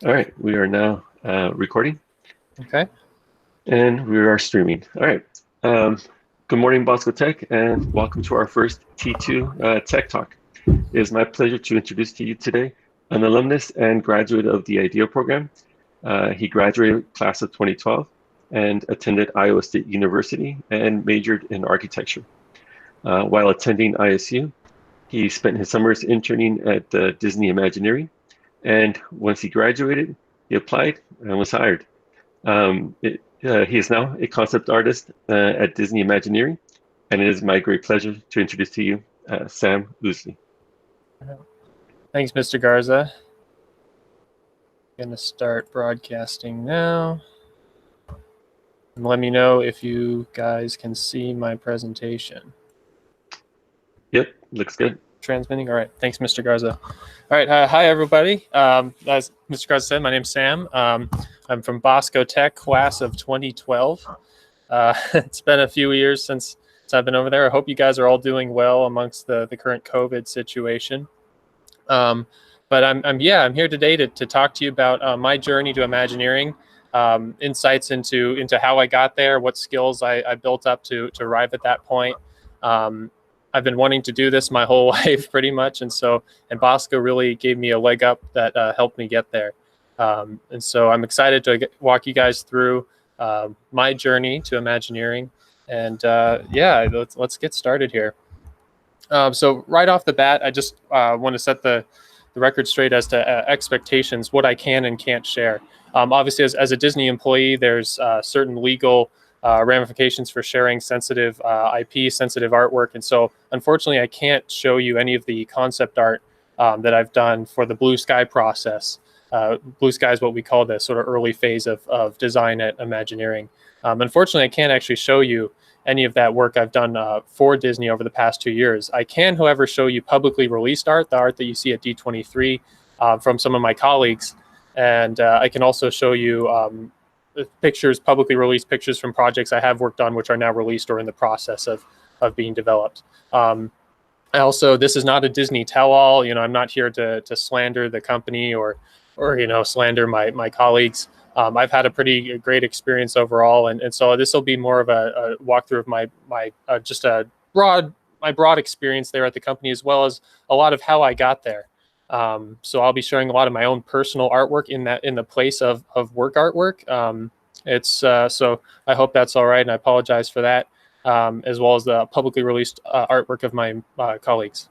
All right, we are now recording Okay. and we are streaming. All right. Um, Good morning, Bosco Tech, and welcome to our first T2 Tech Talk. It is my pleasure to introduce to you today an alumnus and graduate of the IDEA program. He graduated class of 2012 and attended Iowa State University and majored in architecture. While attending ISU, he spent his summers interning at Disney Imagineering, and once he graduated, he applied and was hired. He is now a concept artist at Disney Imagineering, and it is my great pleasure to introduce to you Sam Usle. Thanks, Mr. Garza. Going to start broadcasting now. And let me know if you guys can see my presentation. Yep, looks good. Transmitting. All right. Thanks, Mr. Garza. All right. Hi, everybody. As Mr. Garza said, my name's Sam. I'm from Bosco Tech, class of 2012. It's been a few years since I've been over there. I hope you guys are all doing well amongst the current COVID situation. But I'm here today to talk to you about my journey to Imagineering, insights into how I got there, what skills I built up to arrive at that point. I've been wanting to do this my whole life pretty much, and Bosco really gave me a leg up that helped me get there. And so I'm excited to walk you guys through my journey to Imagineering, and let's get started here. So right off the bat, I just want to set the record straight as to expectations, what I can and can't share. Obviously, as a Disney employee, there's certain legal ramifications for sharing sensitive IP, sensitive artwork. And so, unfortunately, I can't show you any of the concept art that I've done for the Blue Sky process. Blue Sky is what we call the sort of early phase of design at Imagineering. Unfortunately, I can't actually show you any of that work I've done for Disney over the past 2 years. I can, however, show you publicly released art, the art that you see at D23 from some of my colleagues. And I can also show you pictures, publicly released pictures from projects I have worked on, which are now released or in the process of being developed. This is not a Disney tell-all. I'm not here to slander the company or slander my colleagues. I've had a pretty great experience overall, and so this will be more of a walkthrough of my broad experience there at the company, as well as a lot of how I got there. So I'll be showing a lot of my own personal artwork in the place of work artwork. So I hope that's all right, and I apologize for that, as well as the publicly released artwork of my colleagues.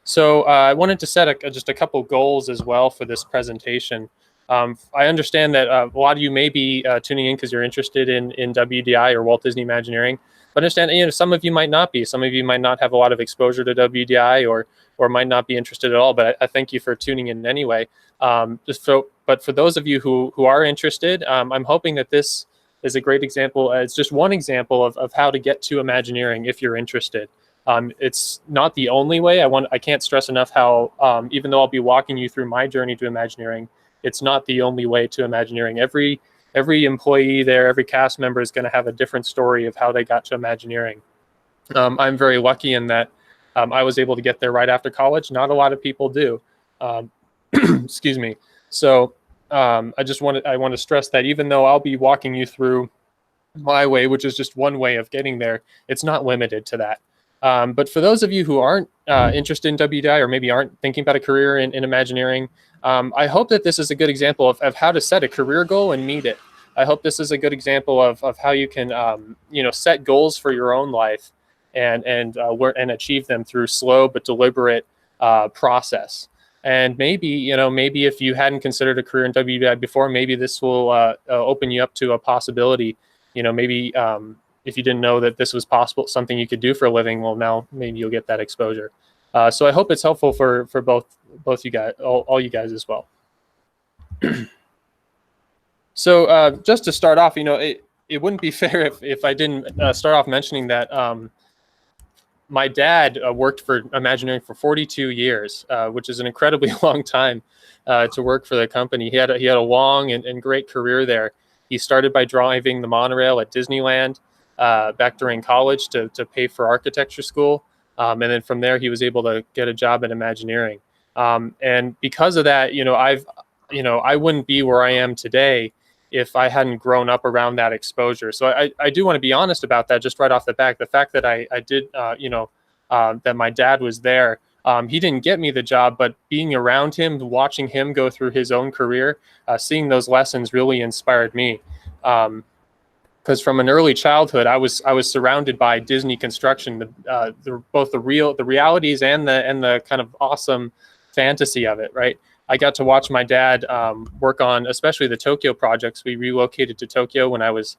So I wanted to set just a couple goals as well for this presentation. I understand that a lot of you may be tuning in because you're interested in WDI or Walt Disney Imagineering. But understand, some of you might not be. Some of you might not have a lot of exposure to WDI or might not be interested at all. But I thank you for tuning in anyway. But for those of you who are interested, I'm hoping that this is a great example. It's just one example of how to get to Imagineering if you're interested. It's not the only way. I can't stress enough how, even though I'll be walking you through my journey to Imagineering, it's not the only way to Imagineering. Every employee there, every cast member is going to have a different story of how they got to Imagineering. I'm very lucky in that I was able to get there right after college. Not a lot of people do. Excuse me. So I want to stress that even though I'll be walking you through my way, which is just one way of getting there, it's not limited to that. But for those of you who aren't interested in WDI or maybe aren't thinking about a career in Imagineering, I hope that this is a good example of how to set a career goal and meet it. I hope this is a good example of how you can set goals for your own life and achieve them through slow but deliberate process. And maybe if you hadn't considered a career in WDI before, maybe this will open you up to a possibility. Maybe if you didn't know that this was possible, something you could do for a living, well, now maybe you'll get that exposure. So I hope it's helpful for both you guys, all you guys as well. So just to start off, it wouldn't be fair if I didn't start off mentioning that my dad worked for Imagineering for 42 years, which is an incredibly long time to work for the company. He had a long and great career there. He started by driving the monorail at Disneyland back during college to pay for architecture school. And then from there, he was able to get a job at Imagineering. And because of that, I wouldn't be where I am today if I hadn't grown up around that exposure. So I do want to be honest about that just right off the bat. The fact that I did, that my dad was there, he didn't get me the job, but being around him, watching him go through his own career, seeing those lessons really inspired me. Because from an early childhood, I was surrounded by Disney construction, both the realities and the kind of awesome fantasy of it. Right, I got to watch my dad work on, especially the Tokyo projects. We relocated to Tokyo when I was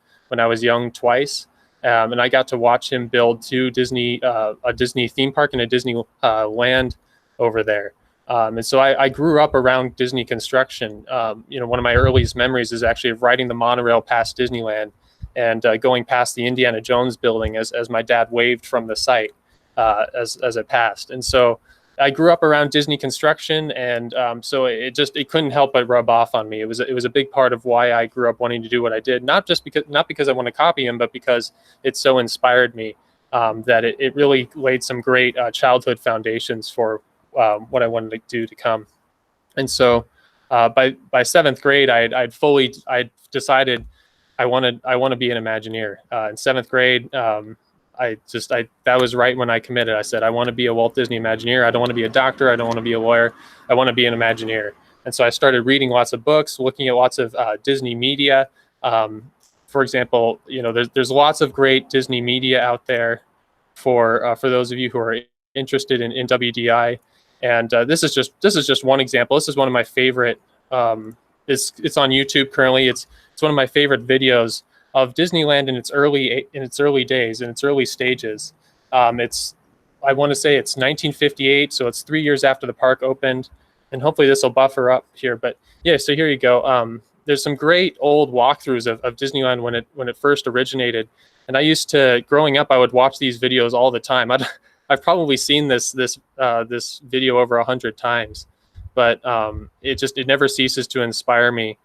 young twice, and I got to watch him build a Disney theme park and a Disney land over there. And so I grew up around Disney construction. One of my earliest memories is actually of riding the monorail past Disneyland and going past the Indiana Jones building as my dad waved from the site as it passed. And so I grew up around Disney construction, and so it couldn't help but rub off on me. It was a big part of why I grew up wanting to do what I did, not because I want to copy him, but because it so inspired me that it really laid some great childhood foundations for what I wanted to do to come. And so by seventh grade, I decided I want to be an Imagineer. In seventh grade, that was right when I committed. I said, I want to be a Walt Disney Imagineer. I don't want to be a doctor. I don't want to be a lawyer. I want to be an Imagineer. And so I started reading lots of books, looking at lots of Disney media. For example, there's lots of great Disney media out there for those of you who are interested in WDI. And this is just one example. This is one of my favorite. It's on YouTube currently. It's one of my favorite videos of Disneyland in its early days, in its early stages. I want to say it's 1958, so it's 3 years after the park opened, and hopefully this will buffer up here. But yeah, so here you go. There's some great old walkthroughs of Disneyland when it first originated, and I used to, growing up, I would watch these videos all the time. I've probably seen this video over 100 times, but it never ceases to inspire me.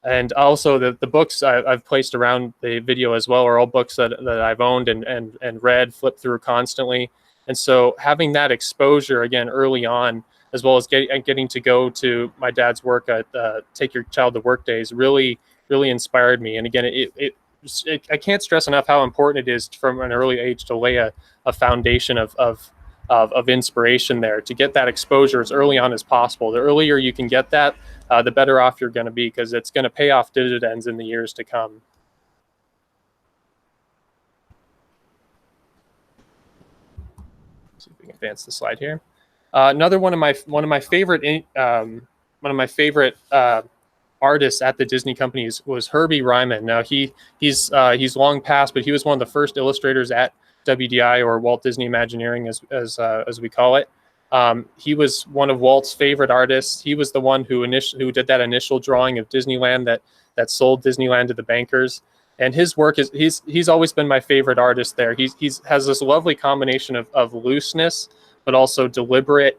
And also the books I've placed around the video as well are all books that I've owned and read, flipped through constantly. And so having that exposure again early on, as well as getting to go to my dad's work at Take Your Child to Work days, really inspired me. And again, I can't stress enough how important it is from an early age to lay a foundation of inspiration there, to get that exposure as early on as possible. The earlier you can get that, the better off you're going to be, because it's going to pay off dividends in the years to come. Let's see if we can advance the slide here. Another one of my favorite artists at the Disney companies was Herbie Ryman. Now he's long passed, but he was one of the first illustrators at WDI, or Walt Disney Imagineering as we call it. He was one of Walt's favorite artists. He was the one who did that initial drawing of Disneyland that sold Disneyland to the bankers. And his work he's always been my favorite artist there. He has this lovely combination of looseness, but also deliberate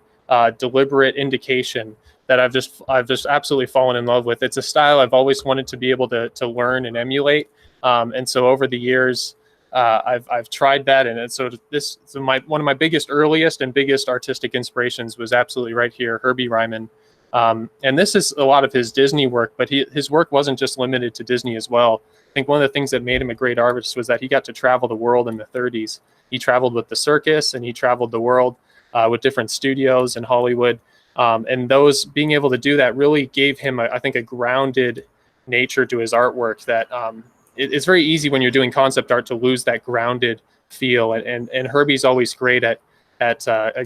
indication that I've just absolutely fallen in love with. It's a style I've always wanted to be able to learn and emulate. And so over the years, I've tried that, and so one of my earliest and biggest artistic inspirations was absolutely right here, Herbie Ryman. And this is a lot of his Disney work, but his work wasn't just limited to Disney as well. I think one of the things that made him a great artist was that he got to travel the world in the 30s. He traveled with the circus, and he traveled the world with different studios in Hollywood. And being able to do that really gave him, I think, a grounded nature to his artwork that it's very easy when you're doing concept art to lose that grounded feel. And Herbie's always great at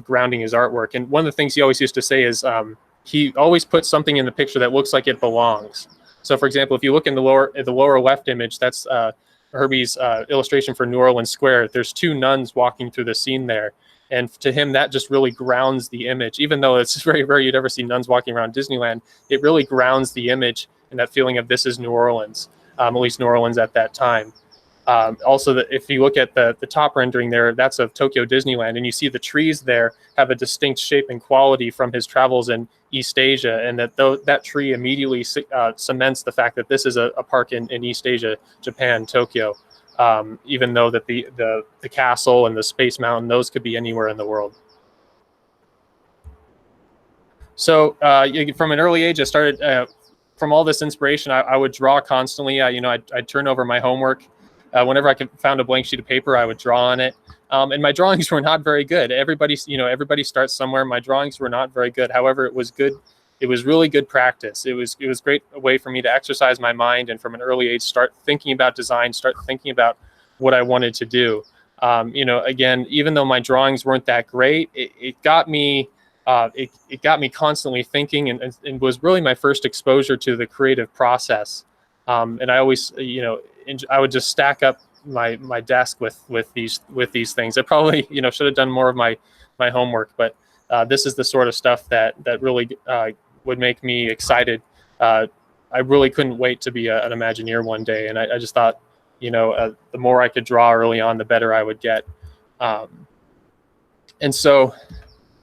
grounding his artwork. And one of the things he always used to say is he always puts something in the picture that looks like it belongs. So, for example, if you look in the lower left image, that's Herbie's illustration for New Orleans Square. There's two nuns walking through the scene there. And to him, that just really grounds the image. Even though it's very rare you'd ever see nuns walking around Disneyland, it really grounds the image and that feeling of this is New Orleans, at least New Orleans at that time. Also, if you look at the top rendering there, that's of Tokyo Disneyland, and you see the trees there have a distinct shape and quality from his travels in East Asia, and that tree immediately cements the fact that this is a park in East Asia, Japan, Tokyo. Even though that the castle and the Space Mountain, those could be anywhere in the world. So from an early age, I started from all this inspiration. I would draw constantly. I'd turn over my homework. Whenever I found a blank sheet of paper, I would draw on it. And my drawings were not very good. Everybody starts somewhere. My drawings were not very good. However, it was good. It was really good practice. It was great a way for me to exercise my mind, and from an early age, start thinking about design, start thinking about what I wanted to do. Again, even though my drawings weren't that great, it got me. It got me constantly thinking, and was really my first exposure to the creative process. And I always, I would just stack up my desk with these things. I probably, should have done more of my homework, but this is the sort of stuff that really would make me excited. I really couldn't wait to be an Imagineer one day, and I just thought, the more I could draw early on, the better I would get. And so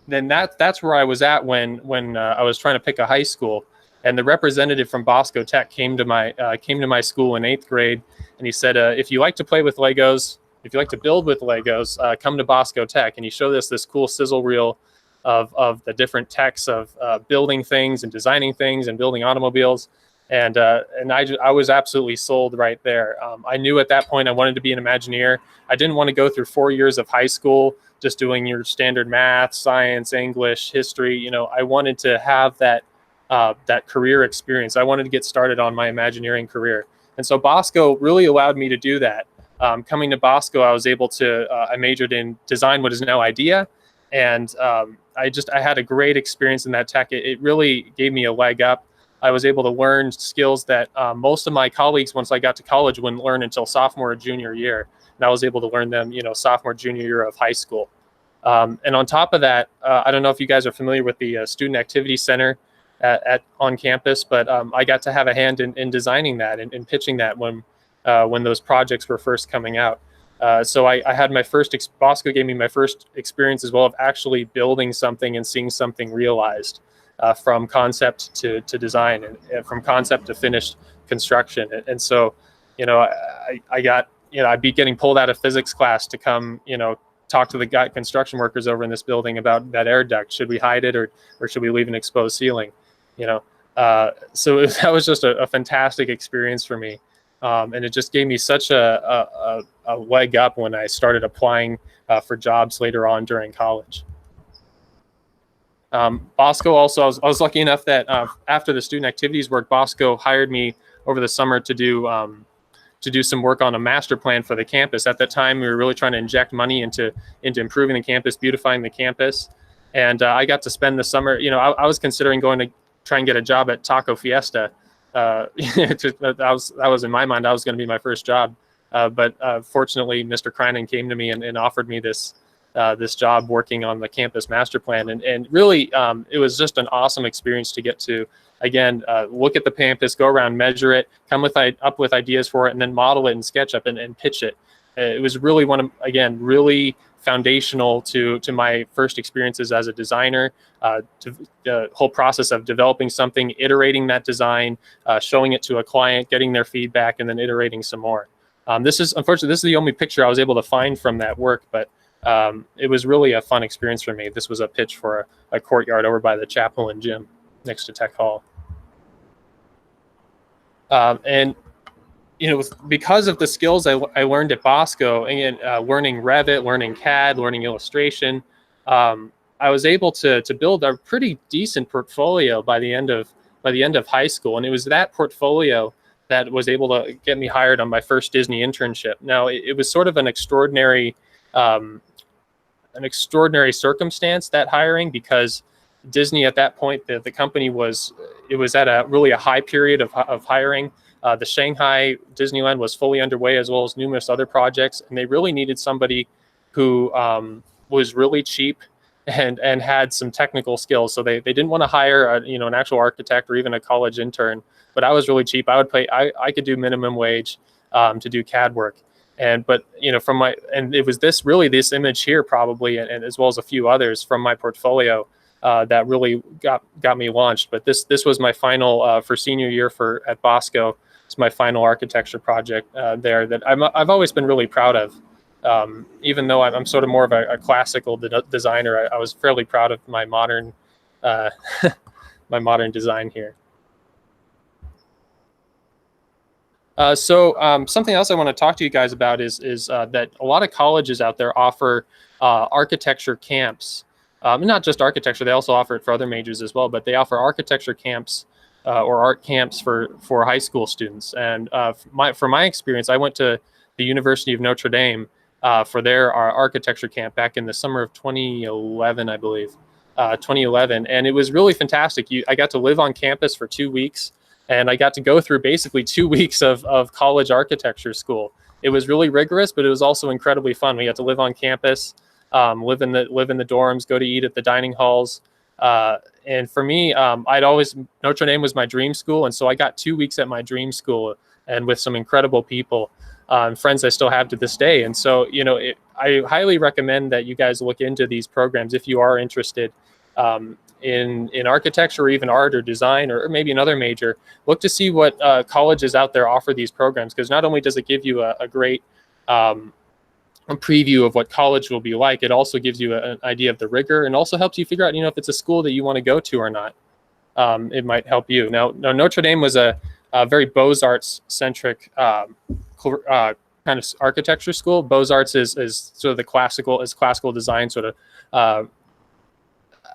then that's where I was at when I was trying to pick a high school, and the representative from Bosco Tech came to my school in 8th grade, and he said, if you like to play with Legos, if you like to build with Legos, come to Bosco Tech. And he showed us this cool sizzle reel of the different techs of building things and designing things and building automobiles. And I was absolutely sold right there. I knew at that point I wanted to be an Imagineer. I didn't want to go through 4 years of high school just doing your standard math, science, English, history. I wanted to have that career experience. I wanted to get started on my Imagineering career. And so Bosco really allowed me to do that. Coming to Bosco, I was able to, I majored in design, what is now IDEA. And I had a great experience in that tech. It really gave me a leg up. I was able to learn skills that most of my colleagues, once I got to college, wouldn't learn until sophomore or junior year. And I was able to learn them, sophomore, junior year of high school. And on top of that, I don't know if you guys are familiar with the Student Activity Center on campus, but I got to have a hand in designing that and pitching that when those projects were first coming out. So I had my first, Bosco gave me my first experience as well of actually building something and seeing something realized. From concept to design, and from concept to finished construction. And so, I'd be getting pulled out of physics class to come, talk to the construction workers over in this building about that air duct. Should we hide it or should we leave an exposed ceiling? So that was just a fantastic experience for me. And it just gave me such a leg up when I started applying for jobs later on during college. Bosco also, I was lucky enough that after the student activities work, Bosco hired me over the summer to do some work on a master plan for the campus. At that time, we were really trying to inject money into improving the campus, beautifying the campus. And I got to spend the summer, I was considering going to try and get a job at Taco Fiesta. That was in my mind, that was going to be my first job. But fortunately, Mr. Krynen came to me and offered me this job working on the campus master plan. And really, it was just an awesome experience to get to, again, look at the campus, go around, measure it, come up with ideas for it, and then model it in SketchUp and pitch it. It was really really foundational to my first experiences as a designer, to the whole process of developing something, iterating that design, showing it to a client, getting their feedback, and then iterating some more. Unfortunately, this is the only picture I was able to find from that work, but it was really a fun experience for me. This was a pitch for a courtyard over by the chapel and gym next to Tech Hall. And because of the skills I learned at Bosco, and learning Revit, learning CAD, learning illustration, I was able to build a pretty decent portfolio by the end of high school. And it was that portfolio that was able to get me hired on my first Disney internship. Now, it was sort of an extraordinary circumstance, that hiring, because Disney at that point, the company was at a high period of hiring. The Shanghai Disneyland was fully underway, as well as numerous other projects, and they really needed somebody who was really cheap and had some technical skills. So they didn't want to hire an actual architect or even a college intern, but I was really cheap. I could do minimum wage to do CAD work. And it was this image here probably, and as well as a few others from my portfolio that really got me launched. But this was my final for senior year at Bosco. It's my final architecture project there that I've always been really proud of. Even though I'm sort of more of a classical designer, I was fairly proud of my modern uh, my modern design here. Something else I want to talk to you guys about is that a lot of colleges out there offer architecture camps. Not just architecture, they also offer it for other majors as well, but they offer architecture camps or art camps for high school students. And from my experience, I went to the University of Notre Dame for their architecture camp back in the summer of 2011, I believe, 2011. And it was really fantastic. I got to live on campus for 2 weeks. And I got to go through basically 2 weeks of college architecture school. It was really rigorous, but it was also incredibly fun. We got to live on campus, live in the dorms, go to eat at the dining halls. And for me, Notre Dame was my dream school. And so I got 2 weeks at my dream school and with some incredible people and friends I still have to this day. And so, I highly recommend that you guys look into these programs if you are interested in architecture or even art or design or maybe another major. Look to see what colleges out there offer these programs, because not only does it give you a great preview of what college will be like, it also gives you an idea of the rigor and also helps you figure out, if it's a school that you want to go to or not. It might help you. Now Notre Dame was a very Beaux-Arts centric kind of architecture school. Beaux-Arts is sort of the classical design sort of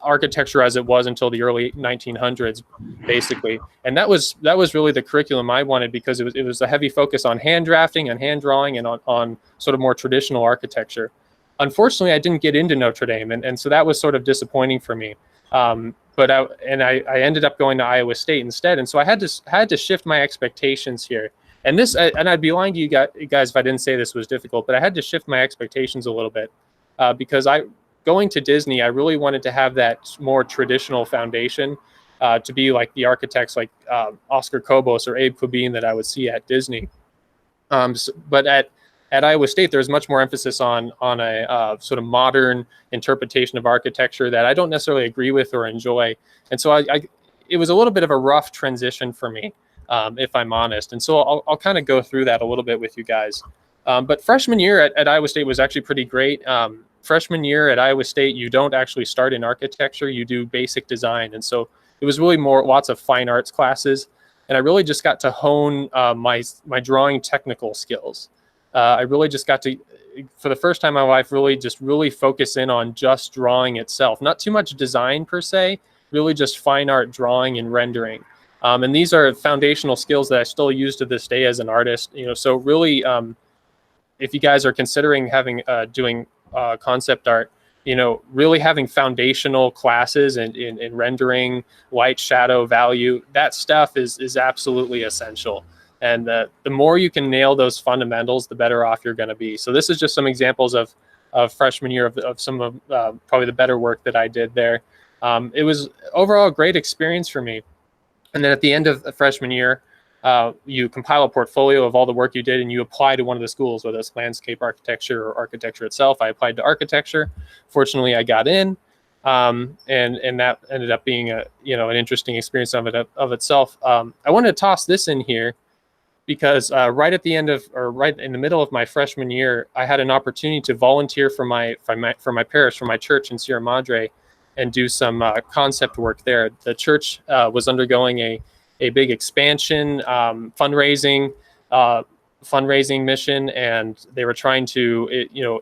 architecture as it was until the early 1900s, basically. And that was really the curriculum I wanted, because it was a heavy focus on hand drafting and hand drawing and on sort of more traditional architecture. Unfortunately, I didn't get into Notre Dame, and so that was sort of disappointing for me. But I ended up going to Iowa State instead, and so I had to shift my expectations here. And I'd be lying to you guys if I didn't say this was difficult, but I had to shift my expectations a little bit because going to Disney, I really wanted to have that more traditional foundation to be like the architects like Oscar Cobos or Abe Kubin that I would see at Disney. But at Iowa State, there's much more emphasis on a sort of modern interpretation of architecture that I don't necessarily agree with or enjoy. And so it was a little bit of a rough transition for me, if I'm honest. And so I'll kind of go through that a little bit with you guys. But freshman year at Iowa State was actually pretty great. Freshman year at Iowa State, you don't actually start in architecture, you do basic design. And so it was really lots of fine arts classes. And I really just got to hone my drawing technical skills. I really just got to, for the first time in my life, really focus in on just drawing itself. Not too much design per se, really just fine art drawing and rendering. And these are foundational skills that I still use to this day as an artist. So really, if you guys are considering doing concept art, really having foundational classes in rendering, light, shadow, value, that stuff is absolutely essential. And the more you can nail those fundamentals, the better off you're going to be. So this is just some examples of freshman year of some of probably the better work that I did there. It was overall a great experience for me. And then at the end of the freshman year, you compile a portfolio of all the work you did and you apply to one of the schools, whether it's landscape architecture or architecture itself. I applied to architecture. Fortunately, I got in, and that ended up being an interesting experience of itself. I wanted to toss this in here because right in the middle of my freshman year, I had an opportunity to volunteer for my parish, for my church in Sierra Madre, and do some concept work there. The church was undergoing a big expansion, fundraising mission, and they were trying to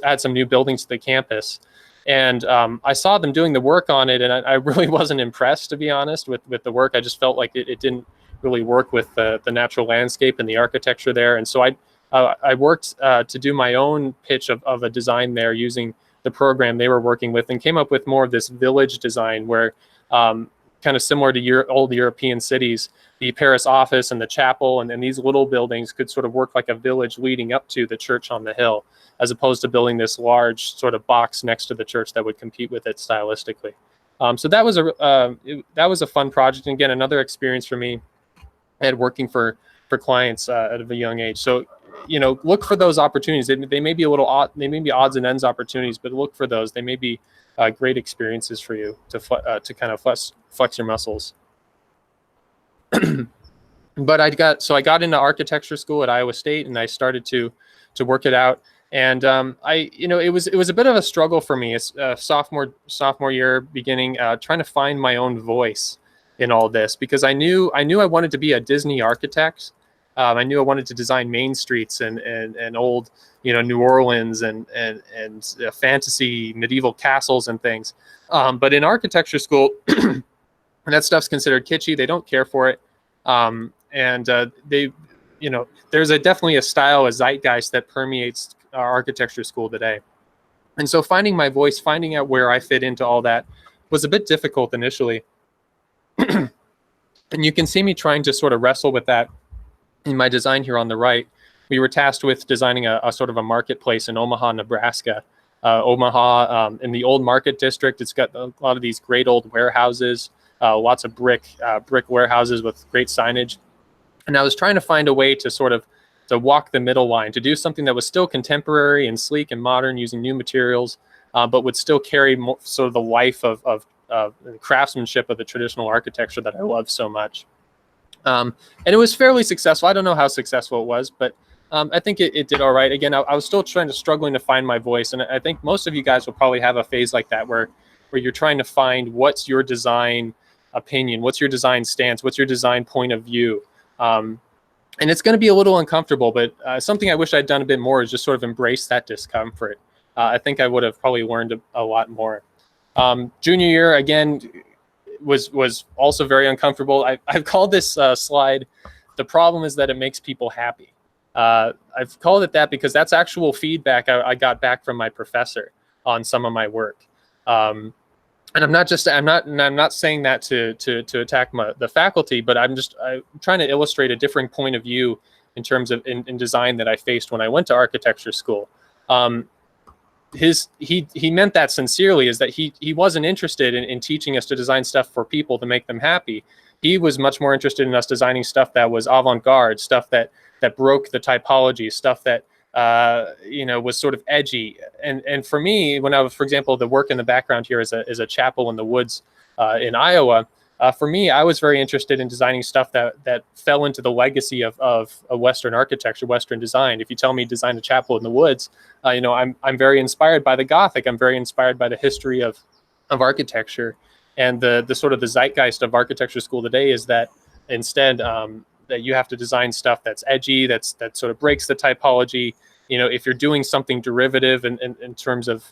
add some new buildings to the campus. And I saw them doing the work on it, and I really wasn't impressed, to be honest, with the work. I just felt like it didn't really work with the natural landscape and the architecture there. And so I worked to do my own pitch of a design there using the program they were working with, and came up with more of this village design where kind of similar to old European cities, the Paris office and the chapel and these little buildings could sort of work like a village leading up to the church on the hill, as opposed to building this large sort of box next to the church that would compete with it stylistically. So that was a fun project, and again, another experience for me at working for clients at a young age. So look for those opportunities. They may be a little odd, they may be odds and ends opportunities, but look for those. They may be great experiences for you to kind of flex your muscles. But I got into architecture school at Iowa State, and I started to work it out. And it was a bit of a struggle for me. It's sophomore year beginning, trying to find my own voice in all this, because I knew I wanted to be a Disney architect. I knew I wanted to design main streets and old, New Orleans and fantasy medieval castles and things. But in architecture school, that stuff's considered kitschy. They don't care for it. There's definitely a style, a zeitgeist that permeates our architecture school today. And so finding my voice, finding out where I fit into all that was a bit difficult initially. And you can see me trying to sort of wrestle with that in my design here on the right. We were tasked with designing a sort of a marketplace in Omaha, Nebraska. Omaha, in the old market district, it's got a lot of these great old warehouses, lots of brick warehouses with great signage. And I was trying to find a way to walk the middle line, to do something that was still contemporary and sleek and modern, using new materials, but would still carry sort of the life of craftsmanship of the traditional architecture that I love so much. And it was fairly successful. I don't know how successful it was, but I think it did all right. Again, I was still struggling to find my voice. And I think most of you guys will probably have a phase like that where you're trying to find what's your design opinion, what's your design stance, what's your design point of view. And it's going to be a little uncomfortable, but something I wish I'd done a bit more is just sort of embrace that discomfort. I think I would have probably learned a lot more. Junior year, again, was also very uncomfortable. I've called this slide, "The problem is that it makes people happy." I've called it that because that's actual feedback I got back from my professor on some of my work. And I'm not saying that to attack the faculty, but I'm trying to illustrate a different point of view in terms of in design that I faced when I went to architecture school. He meant that sincerely, is that he wasn't interested in teaching us to design stuff for people to make them happy. He was much more interested in us designing stuff that was avant-garde, stuff that broke the typology, stuff that was sort of edgy. And for me, when I was, for example, the work in the background here is a chapel in the woods in Iowa. For me, I was very interested in designing stuff that fell into the legacy of Western architecture, Western design. If you tell me design a chapel in the woods, I'm very inspired by the Gothic. I'm very inspired by the history of architecture, and the sort of the zeitgeist of architecture school today is that instead that you have to design stuff that's edgy, that sort of breaks the typology. If you're doing something derivative in terms of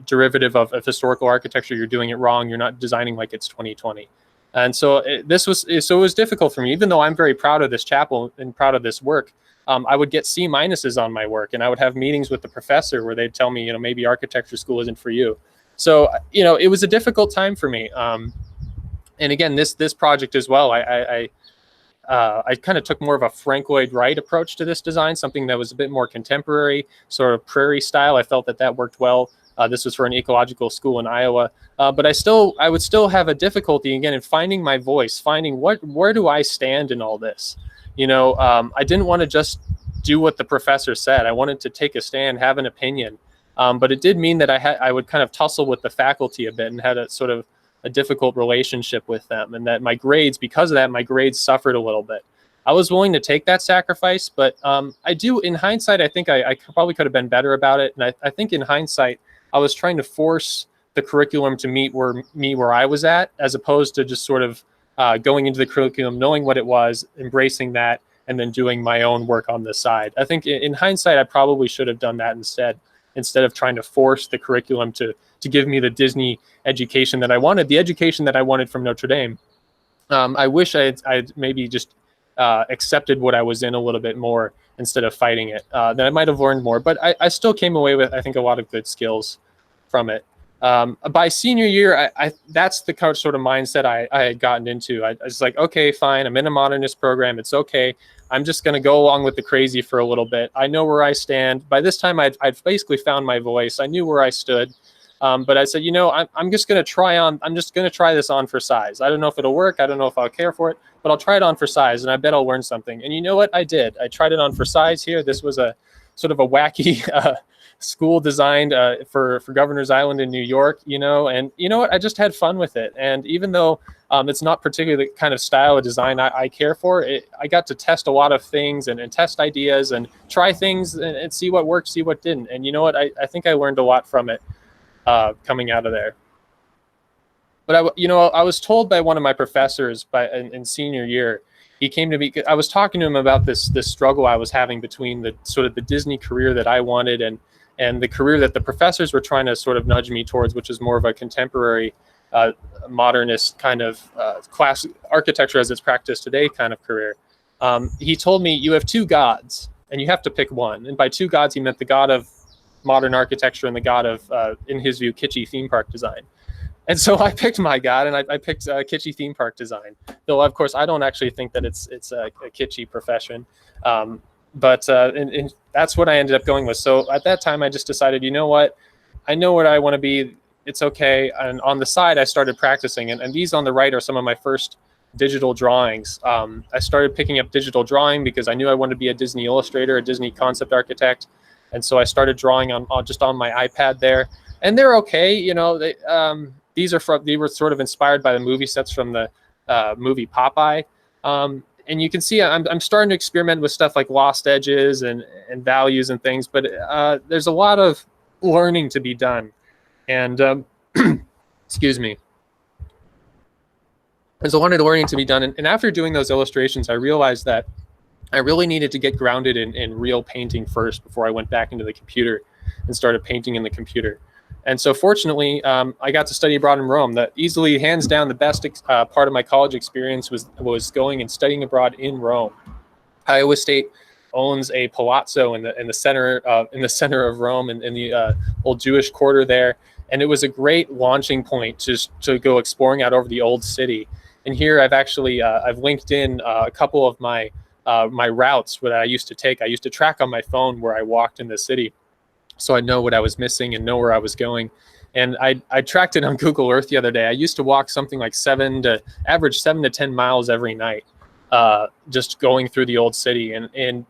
derivative of historical architecture, you're doing it wrong. You're not designing like it's 2020. And so it was difficult for me, even though I'm very proud of this chapel and proud of this work. I would get C- on my work, and I would have meetings with the professor where they'd tell me, maybe architecture school isn't for you. So, it was a difficult time for me. And again, this project as well, I kind of took more of a Frank Lloyd Wright approach to this design, something that was a bit more contemporary, sort of prairie style. I felt that worked well. This was for an ecological school in Iowa, but I would still have a difficulty again in finding my voice, finding where do I stand in all this. I didn't want to just do what the professor said. I wanted to take a stand, have an opinion, but it did mean that I would kind of tussle with the faculty a bit and had a difficult relationship with them, and that because of that, my grades suffered a little bit. I was willing to take that sacrifice, but in hindsight, I think I probably could have been better about it. And I think in hindsight, I was trying to force the curriculum to meet where I was at, as opposed to just sort of going into the curriculum, knowing what it was, embracing that, and then doing my own work on the side. I think in hindsight, I probably should have done that instead of trying to force the curriculum to give me the Disney education that I wanted, the education that I wanted from Notre Dame. I wish I'd maybe just accepted what I was in a little bit more instead of fighting it. Then I might have learned more, but I still came away with, I think, a lot of good skills from it. By senior year, that's the kind of sort of mindset I had gotten into. I was like, okay, fine, I'm in a modernist program. It's okay. I'm just going to go along with the crazy for a little bit. I know where I stand. By this time, I'd basically found my voice. I knew where I stood. But I said, I'm just going to try this on for size. I don't know if it'll work. I don't know if I'll care for it, but I'll try it on for size, and I bet I'll learn something. And you know what? I did. I tried it on for size here. This was sort of a wacky school designed for Governor's Island in New York, and you know what, I just had fun with it. And even though it's not particularly the kind of style of design I care for, I got to test a lot of things and test ideas and try things and see what worked, see what didn't. And you know what, I think I learned a lot from it coming out of there. But I was told by one of my professors in senior year. He came to me. I was talking to him about this struggle I was having between the sort of the Disney career that I wanted and the career that the professors were trying to sort of nudge me towards, which is more of a contemporary, modernist kind of class architecture as it's practiced today kind of career. He told me, you have two gods and you have to pick one. And by two gods, he meant the god of modern architecture and the god of, in his view, kitschy theme park design. And so I picked my god, and I picked kitschy theme park design. Though, of course, I don't actually think that it's a kitschy profession. But that's what I ended up going with. So at that time, I just decided, you know what? I know what I want to be. It's okay. And on the side, I started practicing. And these on the right are some of my first digital drawings. I started picking up digital drawing because I knew I wanted to be a Disney illustrator, a Disney concept architect. And so I started drawing just on my iPad there. And they're okay. They were sort of inspired by the movie sets from the movie Popeye. And you can see I'm starting to experiment with stuff like lost edges and values and things, but there's a lot of learning to be done. And excuse me. There's a lot of learning to be done. And after doing those illustrations, I realized that I really needed to get grounded in real painting first before I went back into the computer and started painting in the computer. And so fortunately, I got to study abroad in Rome. That easily, hands down, the best part of my college experience was going and studying abroad in Rome. Iowa State owns a palazzo in the center of Rome, in the old Jewish quarter there, and it was a great launching point to go exploring out over the old city. And here I've actually I've linked in a couple of my routes that I used to take. I used to track on my phone where I walked in the city, so I know what I was missing and know where I was going. And I tracked it on Google Earth the other day. I used to walk something like 7 to 10 miles every night, just going through the old city. And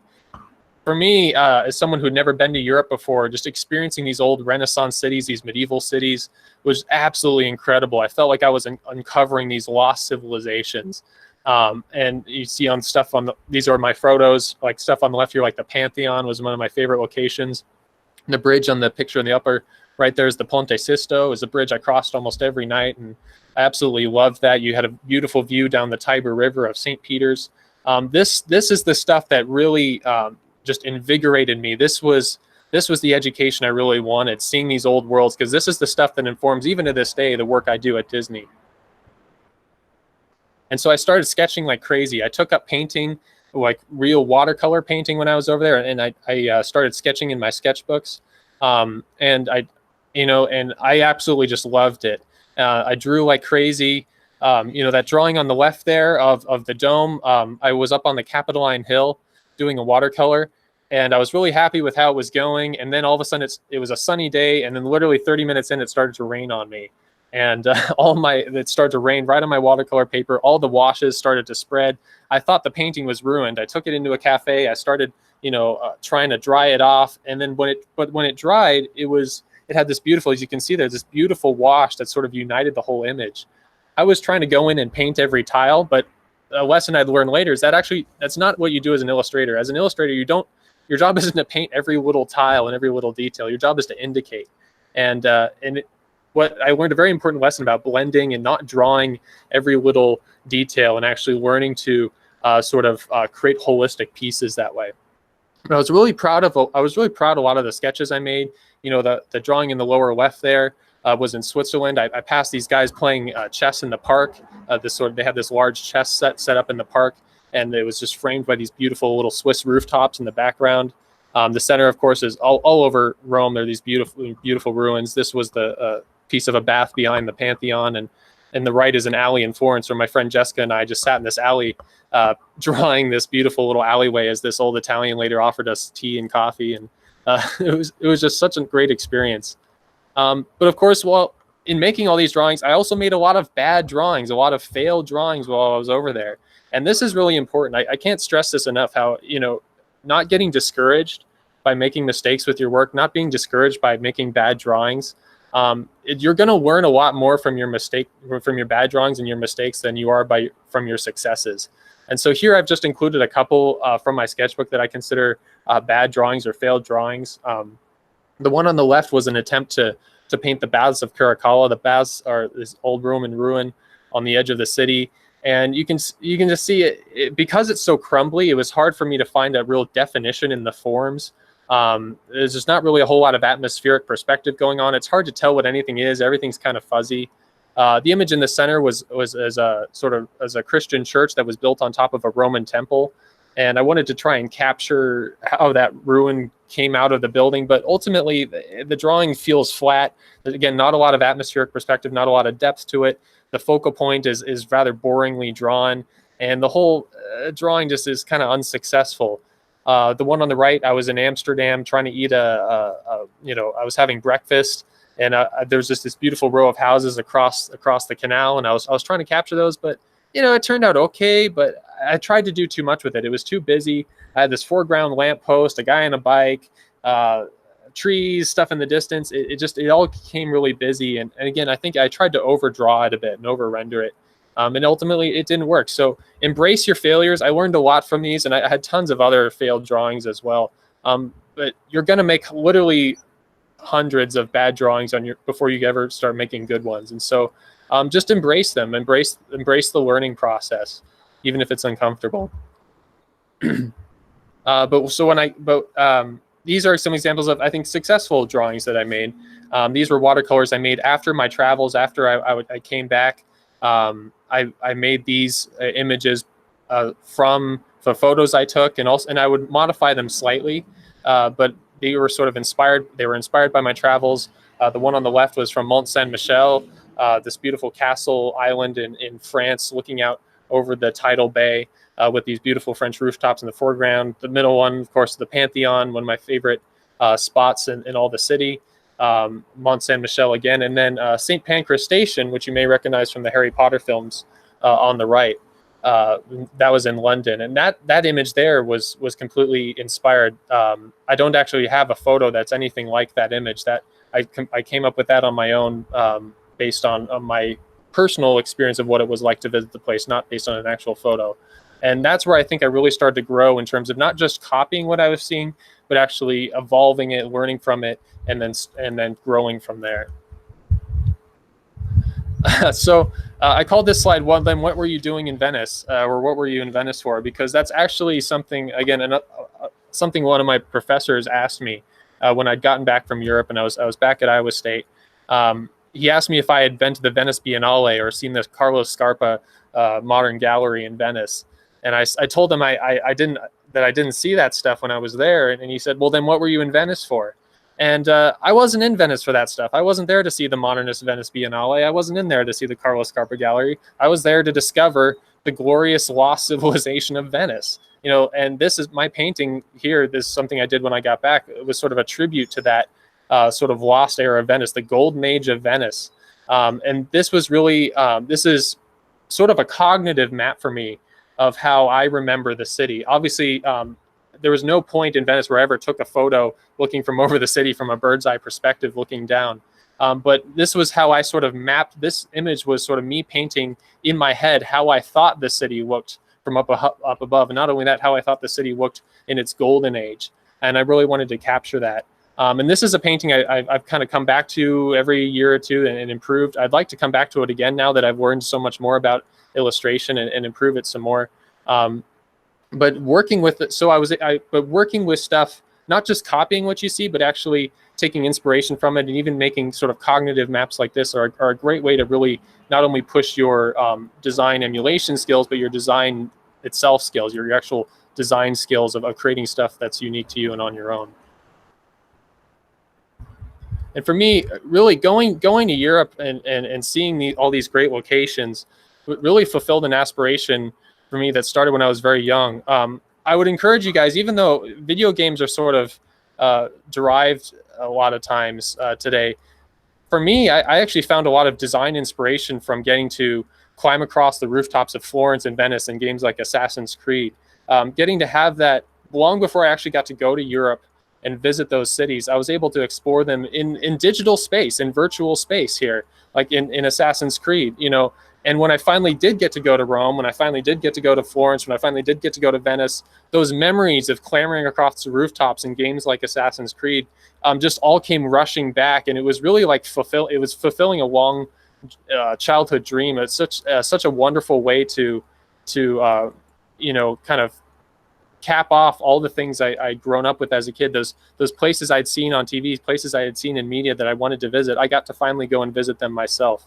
for me, as someone who'd never been to Europe before, just experiencing these old Renaissance cities, these medieval cities, was absolutely incredible. I felt like I was uncovering these lost civilizations. And you see on stuff these are my photos, like stuff on the left here, like the Pantheon was one of my favorite locations. The bridge on the picture in the upper right there is the Ponte Sisto, is a bridge I crossed almost every night, and I absolutely loved that. You had a beautiful view down the Tiber River of St. Peter's. This is the stuff that really just invigorated me. This was the education I really wanted, seeing these old worlds, because this is the stuff that informs, even to this day, the work I do at Disney. And so I started sketching like crazy. I took up painting, like real watercolor painting, when I was over there, and I started sketching in my sketchbooks, and I absolutely just loved it. I drew like crazy. That drawing on the left there of the dome, I was up on the Capitoline Hill doing a watercolor, and I was really happy with how it was going. And then all of a sudden it was a sunny day, and then literally 30 minutes in, it started to rain on me. And it started to rain right on my watercolor paper. All the washes started to spread. I thought the painting was ruined. I took it into a cafe. I started, trying to dry it off. And then when it dried, it had this beautiful, as you can see there, this beautiful wash that sort of united the whole image. I was trying to go in and paint every tile, but a lesson I'd learned later is that that's not what you do as an illustrator. As an illustrator, your job isn't to paint every little tile and every little detail. Your job is to indicate. What I learned a very important lesson about blending and not drawing every little detail, and actually learning to create holistic pieces that way. But I was really proud of a lot of the sketches I made. The drawing in the lower left there was in Switzerland. I passed these guys playing chess in the park. They had this large chess set up in the park, and it was just framed by these beautiful little Swiss rooftops in the background. The center, of course, is all over Rome. There are these beautiful ruins. This was the piece of a bath behind the Pantheon, and the right is an alley in Florence where my friend Jessica and I just sat in this alley drawing this beautiful little alleyway as this old Italian later offered us tea and coffee, and it was just such a great experience. But of course, in making all these drawings, I also made a lot of bad drawings, a lot of failed drawings while I was over there. And this is really important. I can't stress this enough, how, not getting discouraged by making mistakes with your work, not being discouraged by making bad drawings. You're going to learn a lot more from your bad drawings and your mistakes than you are from your successes. And so here I've just included a couple from my sketchbook that I consider bad drawings or failed drawings. The one on the left was an attempt to paint the baths of Caracalla. The baths are this old Roman ruin on the edge of the city. And you can just see it because it's so crumbly. It was hard for me to find a real definition in the forms. There's just not really a whole lot of atmospheric perspective going on. It's hard to tell what anything is. Everything's kind of fuzzy. The image in the center was as a Christian church that was built on top of a Roman temple. And I wanted to try and capture how that ruin came out of the building. But ultimately, the drawing feels flat. Again, not a lot of atmospheric perspective, not a lot of depth to it. The focal point is rather boringly drawn. And the whole drawing just is kind of unsuccessful. The one on the right, I was in Amsterdam trying to eat I was having breakfast. And there's just this beautiful row of houses across the canal. And I was trying to capture those, but it turned out okay, but I tried to do too much with it. It was too busy. I had this foreground lamppost, a guy on a bike, trees, stuff in the distance. It all became really busy. And again, I think I tried to overdraw it a bit and over-render it. And ultimately, it didn't work. So embrace your failures. I learned a lot from these, and I had tons of other failed drawings as well. But you're going to make literally hundreds of bad drawings before you ever start making good ones. And so just embrace them. Embrace the learning process, even if it's uncomfortable. These are some examples of, I think, successful drawings that I made. These were watercolors I made after my travels. After I came back, I made these images from the photos I took, and I would modify them slightly, but they were sort of inspired. They were inspired by my travels. The one on the left was from Mont Saint-Michel, this beautiful castle island in France, looking out over the tidal bay with these beautiful French rooftops in the foreground. The middle one, of course, the Pantheon, one of my favorite spots in all the city. Mont Saint-Michel again, and then St. Pancras Station, which you may recognize from the Harry Potter films on the right. That was in London, and that image there was completely inspired. I don't actually have a photo that's anything like that image. That I came up with that on my own, based on my personal experience of what it was like to visit the place, not based on an actual photo. And that's where I think I really started to grow in terms of not just copying what I was seeing, but actually evolving it, learning from it, and then growing from there. So I called this slide, well, then what were you doing in Venice? Or what were you in Venice for? Because that's actually something, again, something one of my professors asked me when I'd gotten back from Europe and I was back at Iowa State. He asked me if I had been to the Venice Biennale or seen the Carlo Scarpa Modern Gallery in Venice. And I told him I didn't see that stuff when I was there. And he said, well, then what were you in Venice for? And I wasn't in Venice for that stuff. I wasn't there to see the Modernist Venice Biennale. I wasn't in there to see the Carlo Scarpa Gallery. I was there to discover the glorious lost civilization of Venice. And this is my painting here. This is something I did when I got back. It was sort of a tribute to that sort of lost era of Venice, the golden age of Venice. And this was really, this is sort of a cognitive map for me of how I remember the city. Obviously, there was no point in Venice where I ever took a photo looking from over the city from a bird's eye perspective looking down. But this was how I sort of mapped, this image was sort of me painting in my head how I thought the city looked from up above. And not only that, how I thought the city looked in its golden age. And I really wanted to capture that. And this is a painting I've kind of come back to every year or two and improved. I'd like to come back to it again now that I've learned so much more about illustration and improve it some more. But working with it, but working with stuff, not just copying what you see, but actually taking inspiration from it, and even making sort of cognitive maps like this are a great way to really not only push your design emulation skills, but your design itself skills, your actual design skills of creating stuff that's unique to you and on your own. And for me, really going to Europe and seeing all these great locations really fulfilled an aspiration for me that started when I was very young. I would encourage you guys, even though video games are sort of derived a lot of times today, for me, I actually found a lot of design inspiration from getting to climb across the rooftops of Florence and Venice in games like Assassin's Creed. Getting to have that long before I actually got to go to Europe and visit those cities, I was able to explore them in digital space, in virtual space here, like in Assassin's Creed, you know. And when I finally did get to go to Rome, when I finally did get to go to Florence, when I finally did get to go to Venice, those memories of clambering across the rooftops in games like Assassin's Creed just all came rushing back. And it was really like fulfilling a long childhood dream. It's such a wonderful way to you know, kind of cap off all the things I'd grown up with as a kid. Those places I'd seen on TV, places I had seen in media that I wanted to visit, I got to finally go and visit them myself.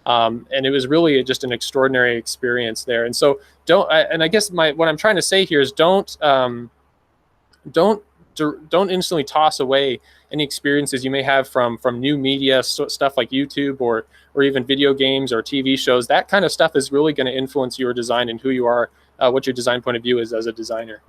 And it was really just an extraordinary experience there. And so and I guess what I'm trying to say here is don't instantly toss away any experiences you may have from new media stuff like YouTube or even video games or TV shows. That kind of stuff is really going to influence your design and who you are, what your design point of view is as a designer.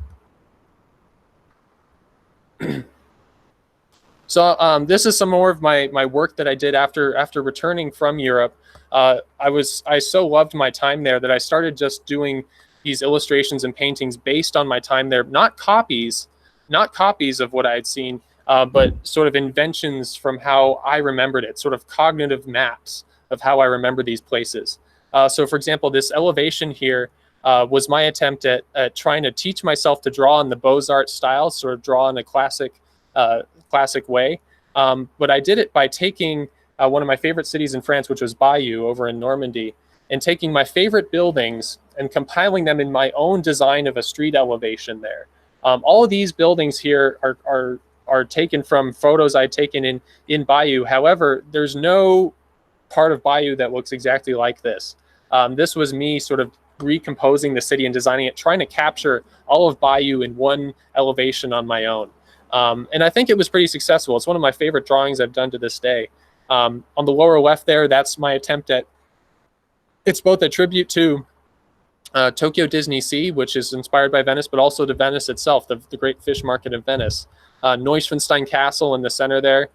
So this is some more of my work that I did after returning from Europe. I so loved my time there that I started just doing these illustrations and paintings based on my time there, not copies of what I had seen, but sort of inventions from how I remembered it, sort of cognitive maps of how I remember these places. So for example, this elevation here was my attempt at trying to teach myself to draw in the Beaux-Arts style, sort of draw in a classic way. But I did it by taking one of my favorite cities in France, which was Bayeux over in Normandy, and taking my favorite buildings and compiling them in my own design of a street elevation there. All of these buildings here are taken from photos I'd taken in Bayeux. However, there's no part of Bayeux that looks exactly like this. This was me sort of recomposing the city and designing it, trying to capture all of Bayeux in one elevation on my own. And I think it was pretty successful. It's one of my favorite drawings I've done to this day. On the lower left there, that's my attempt at, it's both a tribute to Tokyo Disney Sea, which is inspired by Venice, but also to Venice itself, the great fish market of Venice. Neuschwanstein Castle in the center there,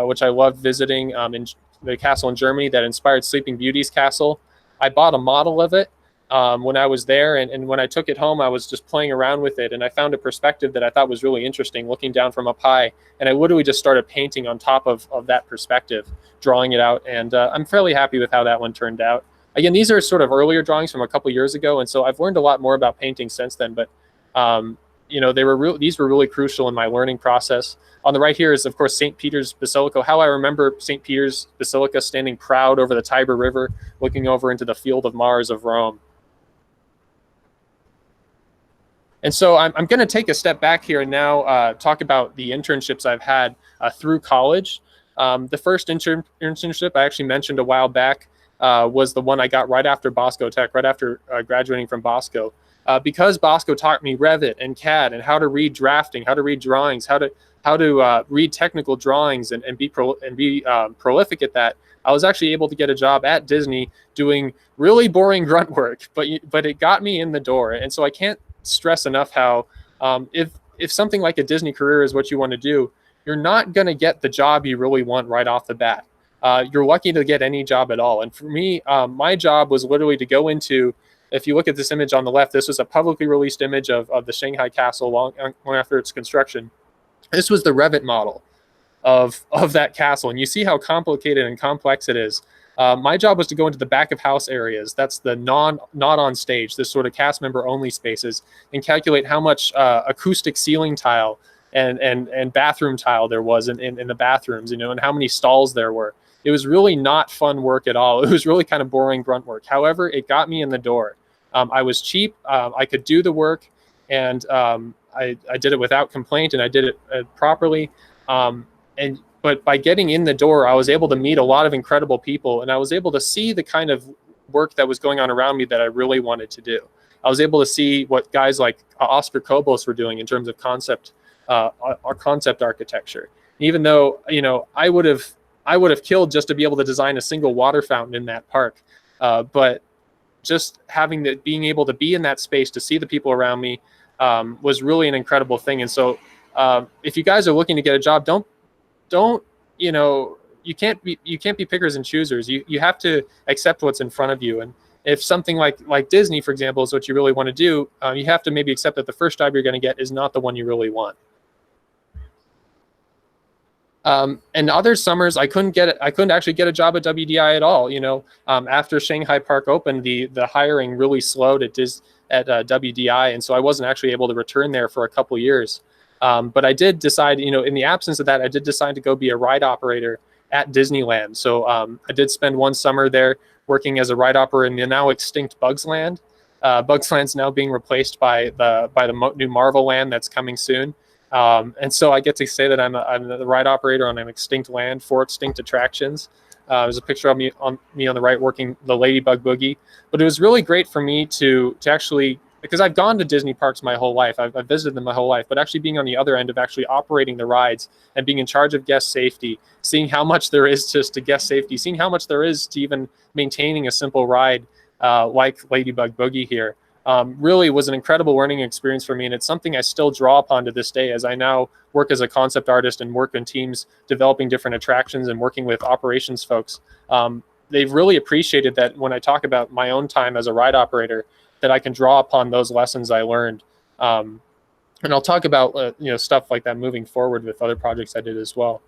which I loved visiting, in the castle in Germany that inspired Sleeping Beauty's castle. I bought a model of it when I was there, and when I took it home, I was just playing around with it, and I found a perspective that I thought was really interesting, looking down from up high, and I literally just started painting on top of that perspective, drawing it out, and I'm fairly happy with how that one turned out. Again, these are sort of earlier drawings from a couple years ago, and so I've learned a lot more about painting since then, but you know, these were really crucial in my learning process. On the right here is, of course, St. Peter's Basilica. How I remember St. Peter's Basilica standing proud over the Tiber River, looking over into the Field of Mars of Rome. And so I'm going to take a step back here and now talk about the internships I've had through college. The first internship I actually mentioned a while back was the one I got right after Bosco Tech, right after graduating from Bosco. Because Bosco taught me Revit and CAD and how to read drafting, how to read drawings, how to read technical drawings and be prolific at that, I was actually able to get a job at Disney doing really boring grunt work, but it got me in the door. And so I can't stress enough how if something like a Disney career is what you want to do, you're not going to get the job you really want right off the bat. You're lucky to get any job at all. And for me, my job was literally to go into, if you look at this image on the left, this was a publicly released image of the Shanghai Castle long after its construction. This was the Revit model of that castle. And you see how complicated and complex it is. My job was to go into the back of house areas. That's the not on stage, this sort of cast member only spaces, and calculate how much acoustic ceiling tile and bathroom tile there was in the bathrooms, you know, and how many stalls there were. It was really not fun work at all. It was really kind of boring grunt work. However, it got me in the door. I was cheap. I could do the work, and I did it without complaint, and I did it properly. But by getting in the door, I was able to meet a lot of incredible people, and I was able to see the kind of work that was going on around me that I really wanted to do. I was able to see what guys like Oscar Kobos were doing in terms of concept architecture. Even though, you know, I would have killed just to be able to design a single water fountain in that park, but just being able to be in that space to see the people around me was really an incredible thing. And so, if you guys are looking to get a job, don't you know, you can't be pickers and choosers. You have to accept what's in front of you. And if something like Disney, for example, is what you really want to do, you have to maybe accept that the first job you're going to get is not the one you really want. And other summers I couldn't actually get a job at WDI at all. After Shanghai Park opened, the hiring really slowed at WDI, and so I wasn't actually able to return there for a couple years. But I did decide, in the absence of that, I did decide to go be a ride operator at Disneyland. So I did spend one summer there working as a ride operator in the now extinct Bugs Land. Bugs Land's now being replaced by the new Marvel Land that's coming soon. And so I get to say that I'm the ride operator on an extinct land, 4 extinct attractions. There's a picture of me on the right working the Ladybug Boogie. But it was really great for me to actually, because I've gone to Disney parks my whole life. I've visited them my whole life, but actually being on the other end of actually operating the rides and being in charge of guest safety, seeing how much there is just to guest safety, seeing how much there is to even maintaining a simple ride like Ladybug Boogie here. Really was an incredible learning experience for me, and it's something I still draw upon to this day as I now work as a concept artist and work in teams developing different attractions and working with operations folks. They've really appreciated that when I talk about my own time as a ride operator, that I can draw upon those lessons I learned. And I'll talk about stuff like that moving forward with other projects I did as well.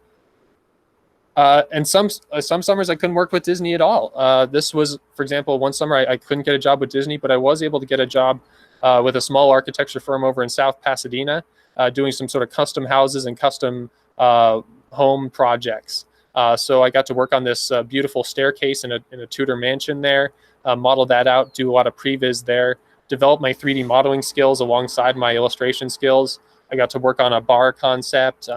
And some summers I couldn't work with Disney at all. This was, for example, one summer I couldn't get a job with Disney, but I was able to get a job with a small architecture firm over in South Pasadena, doing some sort of custom houses and custom home projects. So I got to work on this beautiful staircase in a Tudor mansion there, model that out, do a lot of previs there, develop my 3D modeling skills alongside my illustration skills. I got to work on a bar concept.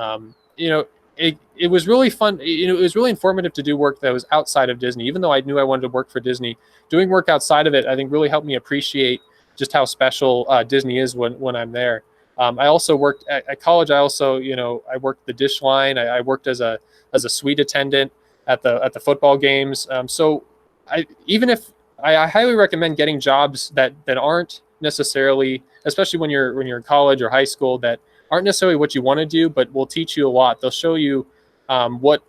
It was really fun. It was really informative to do work that was outside of Disney. Even though I knew I wanted to work for Disney, doing work outside of it, I think really helped me appreciate just how special Disney is when I'm there. I also worked at college. I also, I worked the dish line. I worked as a suite attendant at the football games. So I highly recommend getting jobs that aren't necessarily, especially when you're in college or high school, that aren't necessarily what you want to do, but will teach you a lot. They'll show you what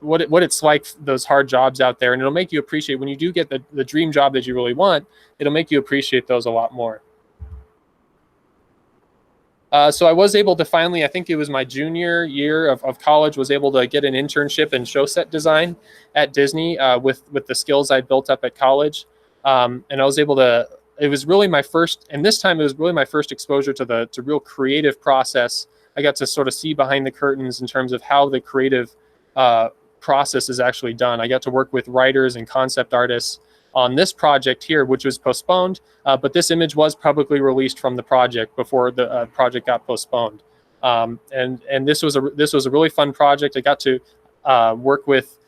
it's like, those hard jobs out there, and it'll make you appreciate when you do get the dream job that you really want. It'll make you appreciate those a lot more. So I was able to finally, I think it was my junior year of college, was able to get an internship in show set design at Disney with the skills I built up at college. And I was able to, it was really my first, and this time it was really my first exposure to real creative process. I got to sort of see behind the curtains in terms of how the creative process is actually done. I got to work with writers and concept artists on this project here, which was postponed, but this image was publicly released from the project before the project got postponed. And this was a really fun project. I got to work with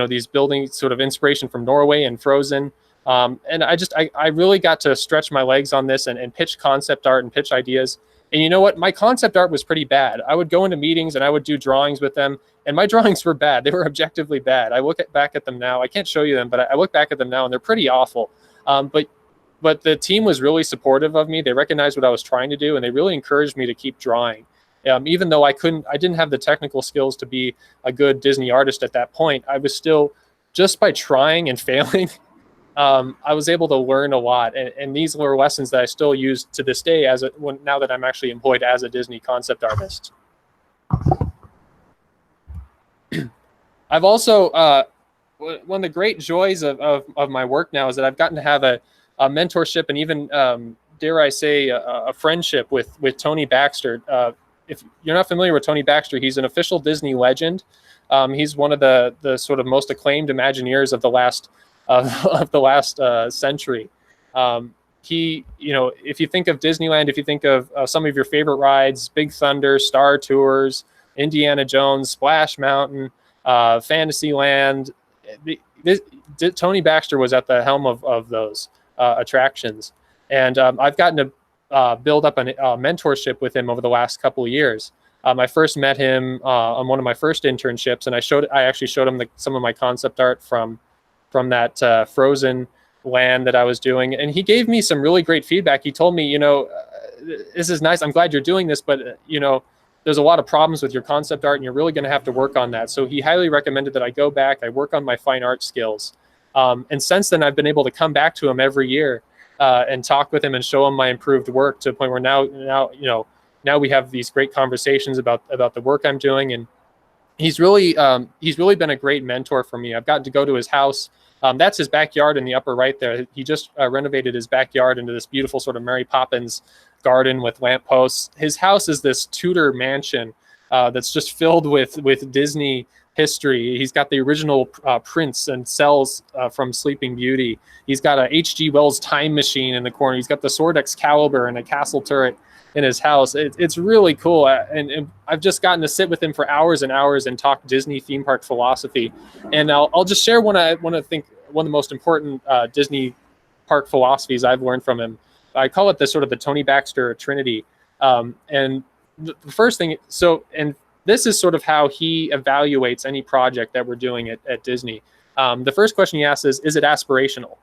these buildings, sort of inspiration from Norway and Frozen. And I really got to stretch my legs on this and pitch concept art and pitch ideas. And you know what? My concept art was pretty bad. I would go into meetings and I would do drawings with them, and my drawings were bad. They were objectively bad. I look back at them now. I can't show you them, but I look back at them now, and they're pretty awful. But the team was really supportive of me. They recognized what I was trying to do, and they really encouraged me to keep drawing. Even though I didn't have the technical skills to be a good Disney artist at that point, I was still, just by trying and failing, I was able to learn a lot, and these were lessons that I still use to this day now that I'm actually employed as a Disney concept artist. I've also, one of the great joys of my work now is that I've gotten to have a mentorship and even, dare I say, a friendship with Tony Baxter. If you're not familiar with Tony Baxter, he's an official Disney legend. He's one of the sort of most acclaimed Imagineers of the last century. If you think of Disneyland, if you think of some of your favorite rides, Big Thunder, Star Tours, Indiana Jones, Splash Mountain, Fantasyland, Tony Baxter was at the helm of those attractions. And I've gotten to build up a mentorship with him over the last couple of years. I first met him on one of my first internships, and I actually showed him some of my concept art from that Frozen land that I was doing. And he gave me some really great feedback. He told me, this is nice. I'm glad you're doing this, but, there's a lot of problems with your concept art, and you're really going to have to work on that. So he highly recommended that I go back, I work on my fine art skills. And since then, I've been able to come back to him every year and talk with him and show him my improved work to a point where now, now we have these great conversations about the work I'm doing, and he's really been a great mentor for me. I've gotten to go to his house. That's his backyard in the upper right there. He just renovated his backyard into this beautiful sort of Mary Poppins garden with lampposts. His house is this Tudor mansion that's just filled with Disney history. He's got the original prints and cells from Sleeping Beauty. He's got a H.G. Wells time machine in the corner. He's got the Sword Excalibur and a castle turret in his house. It's really cool, and I've just gotten to sit with him for hours and hours and talk Disney theme park philosophy. And I'll just share one of the most important Disney park philosophies I've learned from him. I call it the Tony Baxter Trinity. And the first thing, and this is sort of how he evaluates any project that we're doing at Disney. The first question he asks is it aspirational?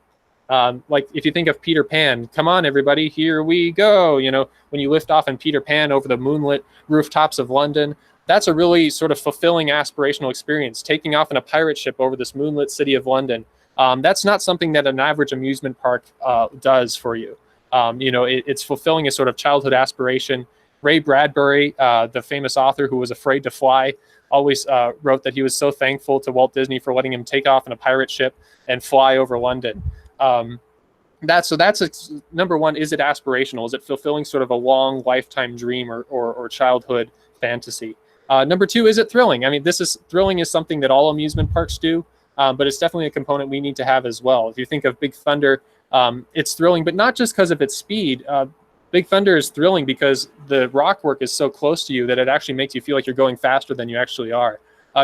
Like if you think of Peter Pan, come on everybody, here we go. You know, when you lift off in Peter Pan over the moonlit rooftops of London, that's a really sort of fulfilling aspirational experience. Taking off in a pirate ship over this moonlit city of London. That's not something that an average amusement park does for you. You know, it's fulfilling a sort of childhood aspiration. Ray Bradbury, the famous author who was afraid to fly, always wrote that he was so thankful to Walt Disney for letting him take off in a pirate ship and fly over London. That's number one. Is it aspirational? Is it fulfilling sort of a long lifetime dream or childhood fantasy? Number two, is it thrilling? I mean, thrilling is something that all amusement parks do, but it's definitely a component we need to have as well. If you think of Big Thunder, it's thrilling, but not just because of its speed. Big Thunder is thrilling because the rock work is so close to you that it actually makes you feel like you're going faster than you actually are.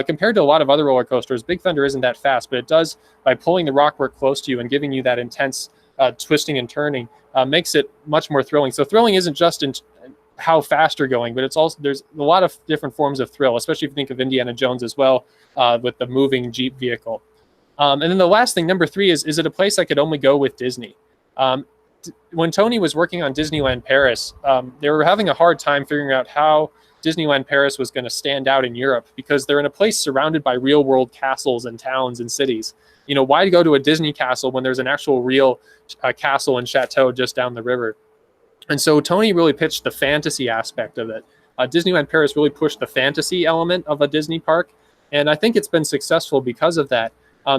Compared to a lot of other roller coasters, Big Thunder isn't that fast, but it does, by pulling the rock work close to you and giving you that intense twisting and turning, makes it much more thrilling. So thrilling isn't just in how fast you're going, but it's also, there's a lot of different forms of thrill, especially if you think of Indiana Jones as well, with the moving Jeep vehicle. And then the last thing, number three, is it a place I could only go with Disney? When Tony was working on Disneyland Paris, they were having a hard time figuring out how Disneyland Paris was going to stand out in Europe, because they're in a place surrounded by real world castles and towns and cities. You know, why go to a Disney castle when there's an actual real castle and chateau just down the river? And so Tony really pitched the fantasy aspect of it. Disneyland Paris really pushed the fantasy element of a Disney park, and I think it's been successful because of that.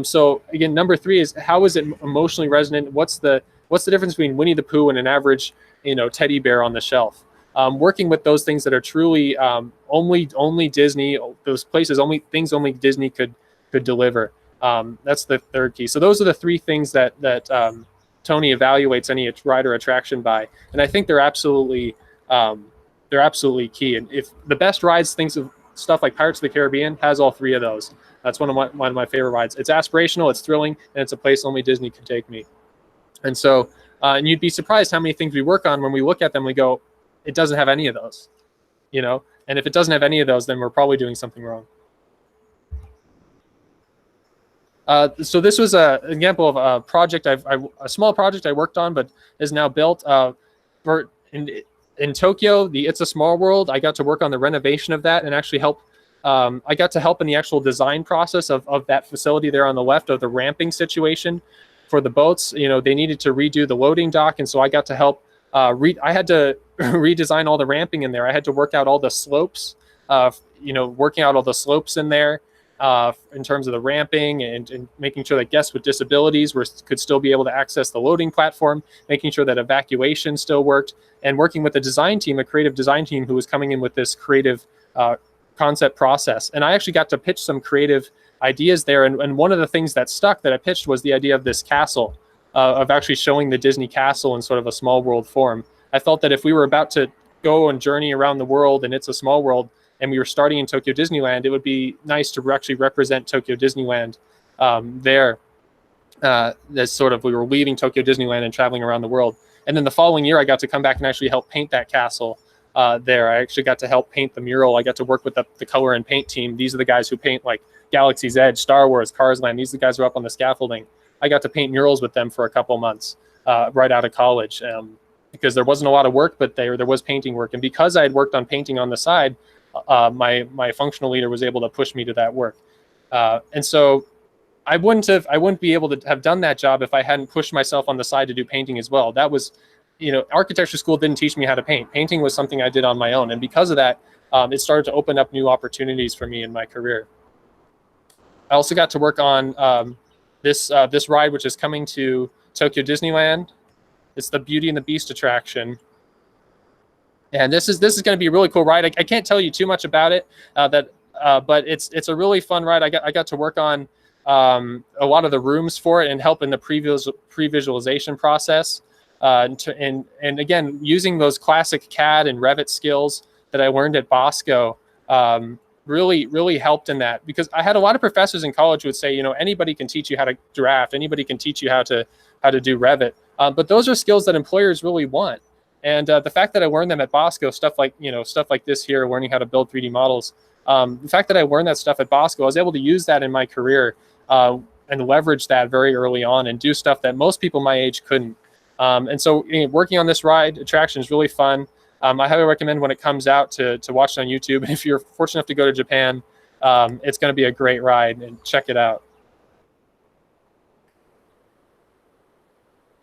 So again, number three is, how is it emotionally resonant? What's the difference between Winnie the Pooh and an average, teddy bear on the shelf? Working with those things that are truly only Disney, those places, only Disney could deliver. That's the third key. So those are the three things that Tony evaluates any ride or attraction by, and I think they're absolutely key. And if the best rides, things of stuff like Pirates of the Caribbean, has all three of those. That's one of my favorite rides. It's aspirational, it's thrilling, and it's a place only Disney can take me. And so, and you'd be surprised how many things we work on, when we look at them, we go, it doesn't have any of those, And if it doesn't have any of those, then we're probably doing something wrong. So this was an example of a project, a small project I worked on, but is now built. In Tokyo, the It's a Small World, I got to work on the renovation of that and actually help. I got to help in the actual design process of that facility there on the left, of the ramping situation for the boats. They needed to redo the loading dock, and so I got to help. I had to redesign all the ramping in there. I had to work out all the slopes, working out all the slopes in there in terms of the ramping, and making sure that guests with disabilities could still be able to access the loading platform, making sure that evacuation still worked, and working with a design team, a creative design team, who was coming in with this creative concept process. And I actually got to pitch some creative ideas there. And one of the things that stuck that I pitched was the idea of this castle, of actually showing the Disney castle in sort of a small world form. I felt that if we were about to go and journey around the world and It's a Small World, and we were starting in Tokyo Disneyland, it would be nice to actually represent Tokyo Disneyland there. As sort of, we were leaving Tokyo Disneyland and traveling around the world. And then the following year, I got to come back and actually help paint that castle there. I actually got to help paint the mural. I got to work with the color and paint team. These are the guys who paint like Galaxy's Edge, Star Wars, Cars Land. These are the guys who are up on the scaffolding. I got to paint murals with them for a couple months right out of college, because there wasn't a lot of work, but there was painting work. And because I had worked on painting on the side, my functional leader was able to push me to that work. And so I wouldn't be able to have done that job if I hadn't pushed myself on the side to do painting as well. That was architecture school didn't teach me how to paint. Painting was something I did on my own. And because of that, it started to open up new opportunities for me in my career. I also got to work on this ride, which is coming to Tokyo Disneyland. It's the Beauty and the Beast attraction. And this is going to be a really cool ride. I can't tell you too much about it, but it's a really fun ride. I got to work on a lot of the rooms for it and help in the pre-visualization process. And again, using those classic CAD and Revit skills that I learned at Bosco really helped in that, because I had a lot of professors in college who would say, anybody can teach you how to draft, anybody can teach you how to do Revit, but those are skills that employers really want. And the fact that I learned them at Bosco, stuff like this here, learning how to build 3D models, the fact that I learned that stuff at Bosco, I was able to use that in my career and leverage that very early on and do stuff that most people my age couldn't. And so working on this ride attraction is really fun. I highly recommend when it comes out to watch it on YouTube. And if you're fortunate enough to go to Japan, it's going to be a great ride, and check it out.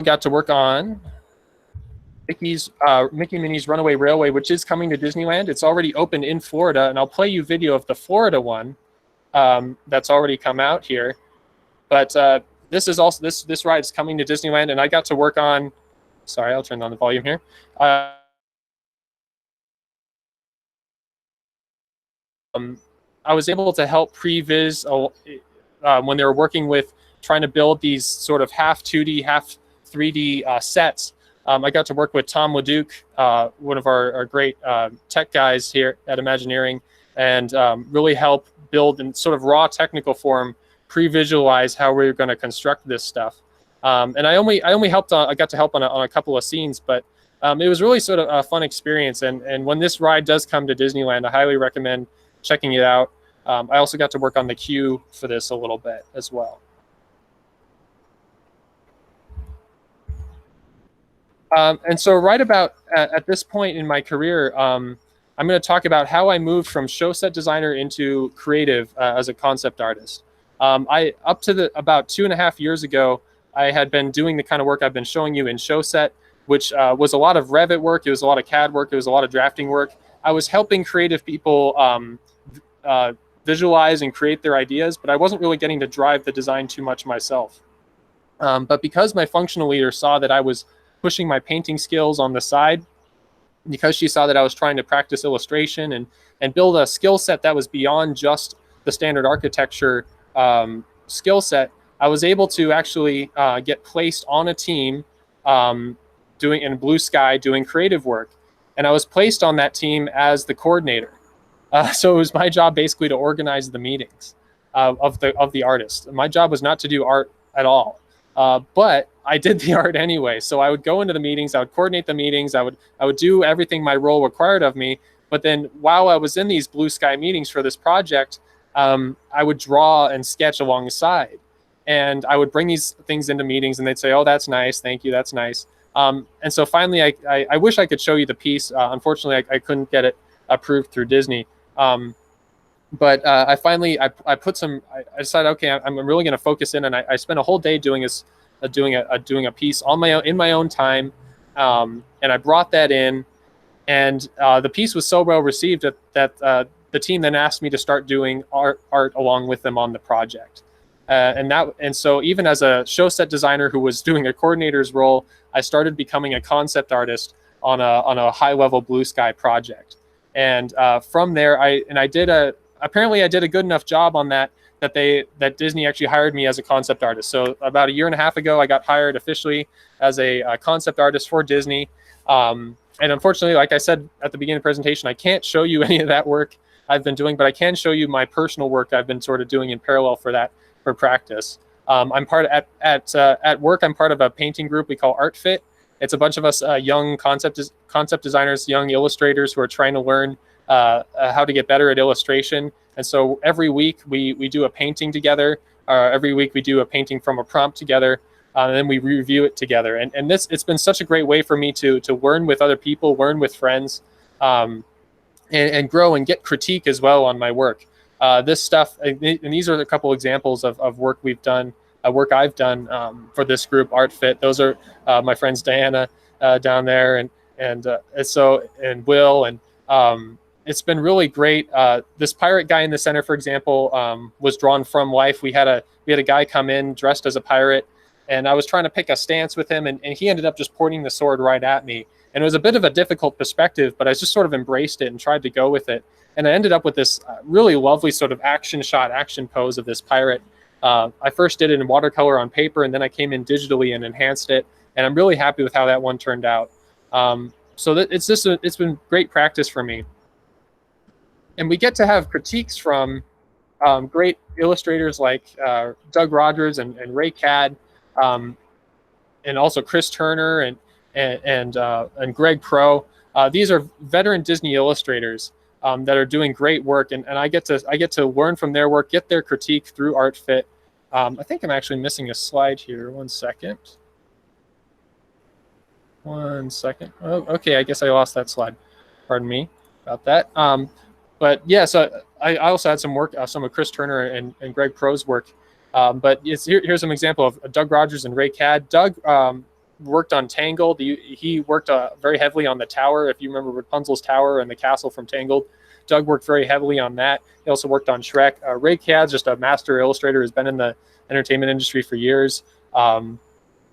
Got to work on Mickey Minnie's Runaway Railway, which is coming to Disneyland. It's already open in Florida, and I'll play you video of the Florida one that's already come out here. But this is also this ride is coming to Disneyland, and I got to work on. Sorry, I'll turn on the volume here. I was able to help previs when they were working with trying to build these sort of half 2D, half 3D sets. I got to work with Tom Leduc, one of our great tech guys here at Imagineering, and really help build in sort of raw technical form, pre-visualize how we were going to construct this stuff. And I only helped I got to help on a couple of scenes, but it was really sort of a fun experience. And when this ride does come to Disneyland, I highly recommend checking it out. I also got to work on the queue for this a little bit as well. And so right about at this point in my career, I'm going to talk about how I moved from show set designer into creative as a concept artist. Up to about 2.5 years ago, I had been doing the kind of work I've been showing you in show set, which was a lot of Revit work. It was a lot of CAD work. It was a lot of drafting work. I was helping creative people visualize and create their ideas, but I wasn't really getting to drive the design too much myself. But because my functional leader saw that I was pushing my painting skills on the side, because she saw that I was trying to practice illustration and build a skill set that was beyond just the standard architecture skill set, I was able to actually get placed on a team doing in Blue Sky doing creative work. And I was placed on that team as the coordinator. So it was my job basically to organize the meetings of the artist. My job was not to do art at all. But I did the art anyway. So I would go into the meetings, I would coordinate the meetings, I would do everything my role required of me. But then while I was in these Blue Sky meetings for this project, I would draw and sketch alongside. And I would bring these things into meetings, and they'd say, "Oh, that's nice, thank you, that's nice." And so finally, I wish I could show you the piece. Unfortunately, I couldn't get it approved through Disney. But I finally put some. I decided, okay, I'm really going to focus in, and I spent a whole day doing a piece on my own in my own time, and I brought that in, and the piece was so well received that the team then asked me to start doing art along with them on the project, and so even as a show set designer who was doing a coordinator's role, I started becoming a concept artist on a high level Blue Sky project, and from there apparently I did a good enough job on that Disney actually hired me as a concept artist. So about 1.5 years ago, I got hired officially as a concept artist for Disney. And unfortunately, like I said at the beginning of the presentation, I can't show you any of that work I've been doing, but I can show you my personal work I've been sort of doing in parallel for practice. I'm part of, at work, I'm part of a painting group we call Art Fit. It's a bunch of us young concept designers, young illustrators who are trying to learn how to get better at illustration. And so every week we do a painting together. Every week we do a painting from a prompt together, and then we review it together. And it's been such a great way for me to learn with other people, learn with friends, and grow and get critique as well on my work. This stuff, and these are a couple examples of work we've done, work I've done for this group, Art Fit. Those are my friends Diana down there, and Will, and it's been really great. This pirate guy in the center, for example, was drawn from life. We had a guy come in dressed as a pirate, and I was trying to pick a stance with him, and he ended up just pointing the sword right at me. And it was a bit of a difficult perspective, but I just sort of embraced it and tried to go with it. And I ended up with this really lovely sort of action pose of this pirate. I first did it in watercolor on paper, and then I came in digitally and enhanced it. And I'm really happy with how that one turned out. So it's been great practice for me. And we get to have critiques from great illustrators like Doug Rogers and Ray Cadd, and also Chris Turner and Greg Pro. These are veteran Disney illustrators that are doing great work, and I get to learn from their work, get their critique through ArtFit. I think I'm actually missing a slide here. One second. Oh, okay, I guess I lost that slide. Pardon me about that. But yeah, so I also had some work, some of Chris Turner and Greg Pro's work. But here's some example of Doug Rogers and Ray Cadd. Doug worked on Tangled. He worked very heavily on the tower. If you remember Rapunzel's tower and the castle from Tangled, Doug worked very heavily on that. He also worked on Shrek. Ray Cadd's just a master illustrator, has been in the entertainment industry for years.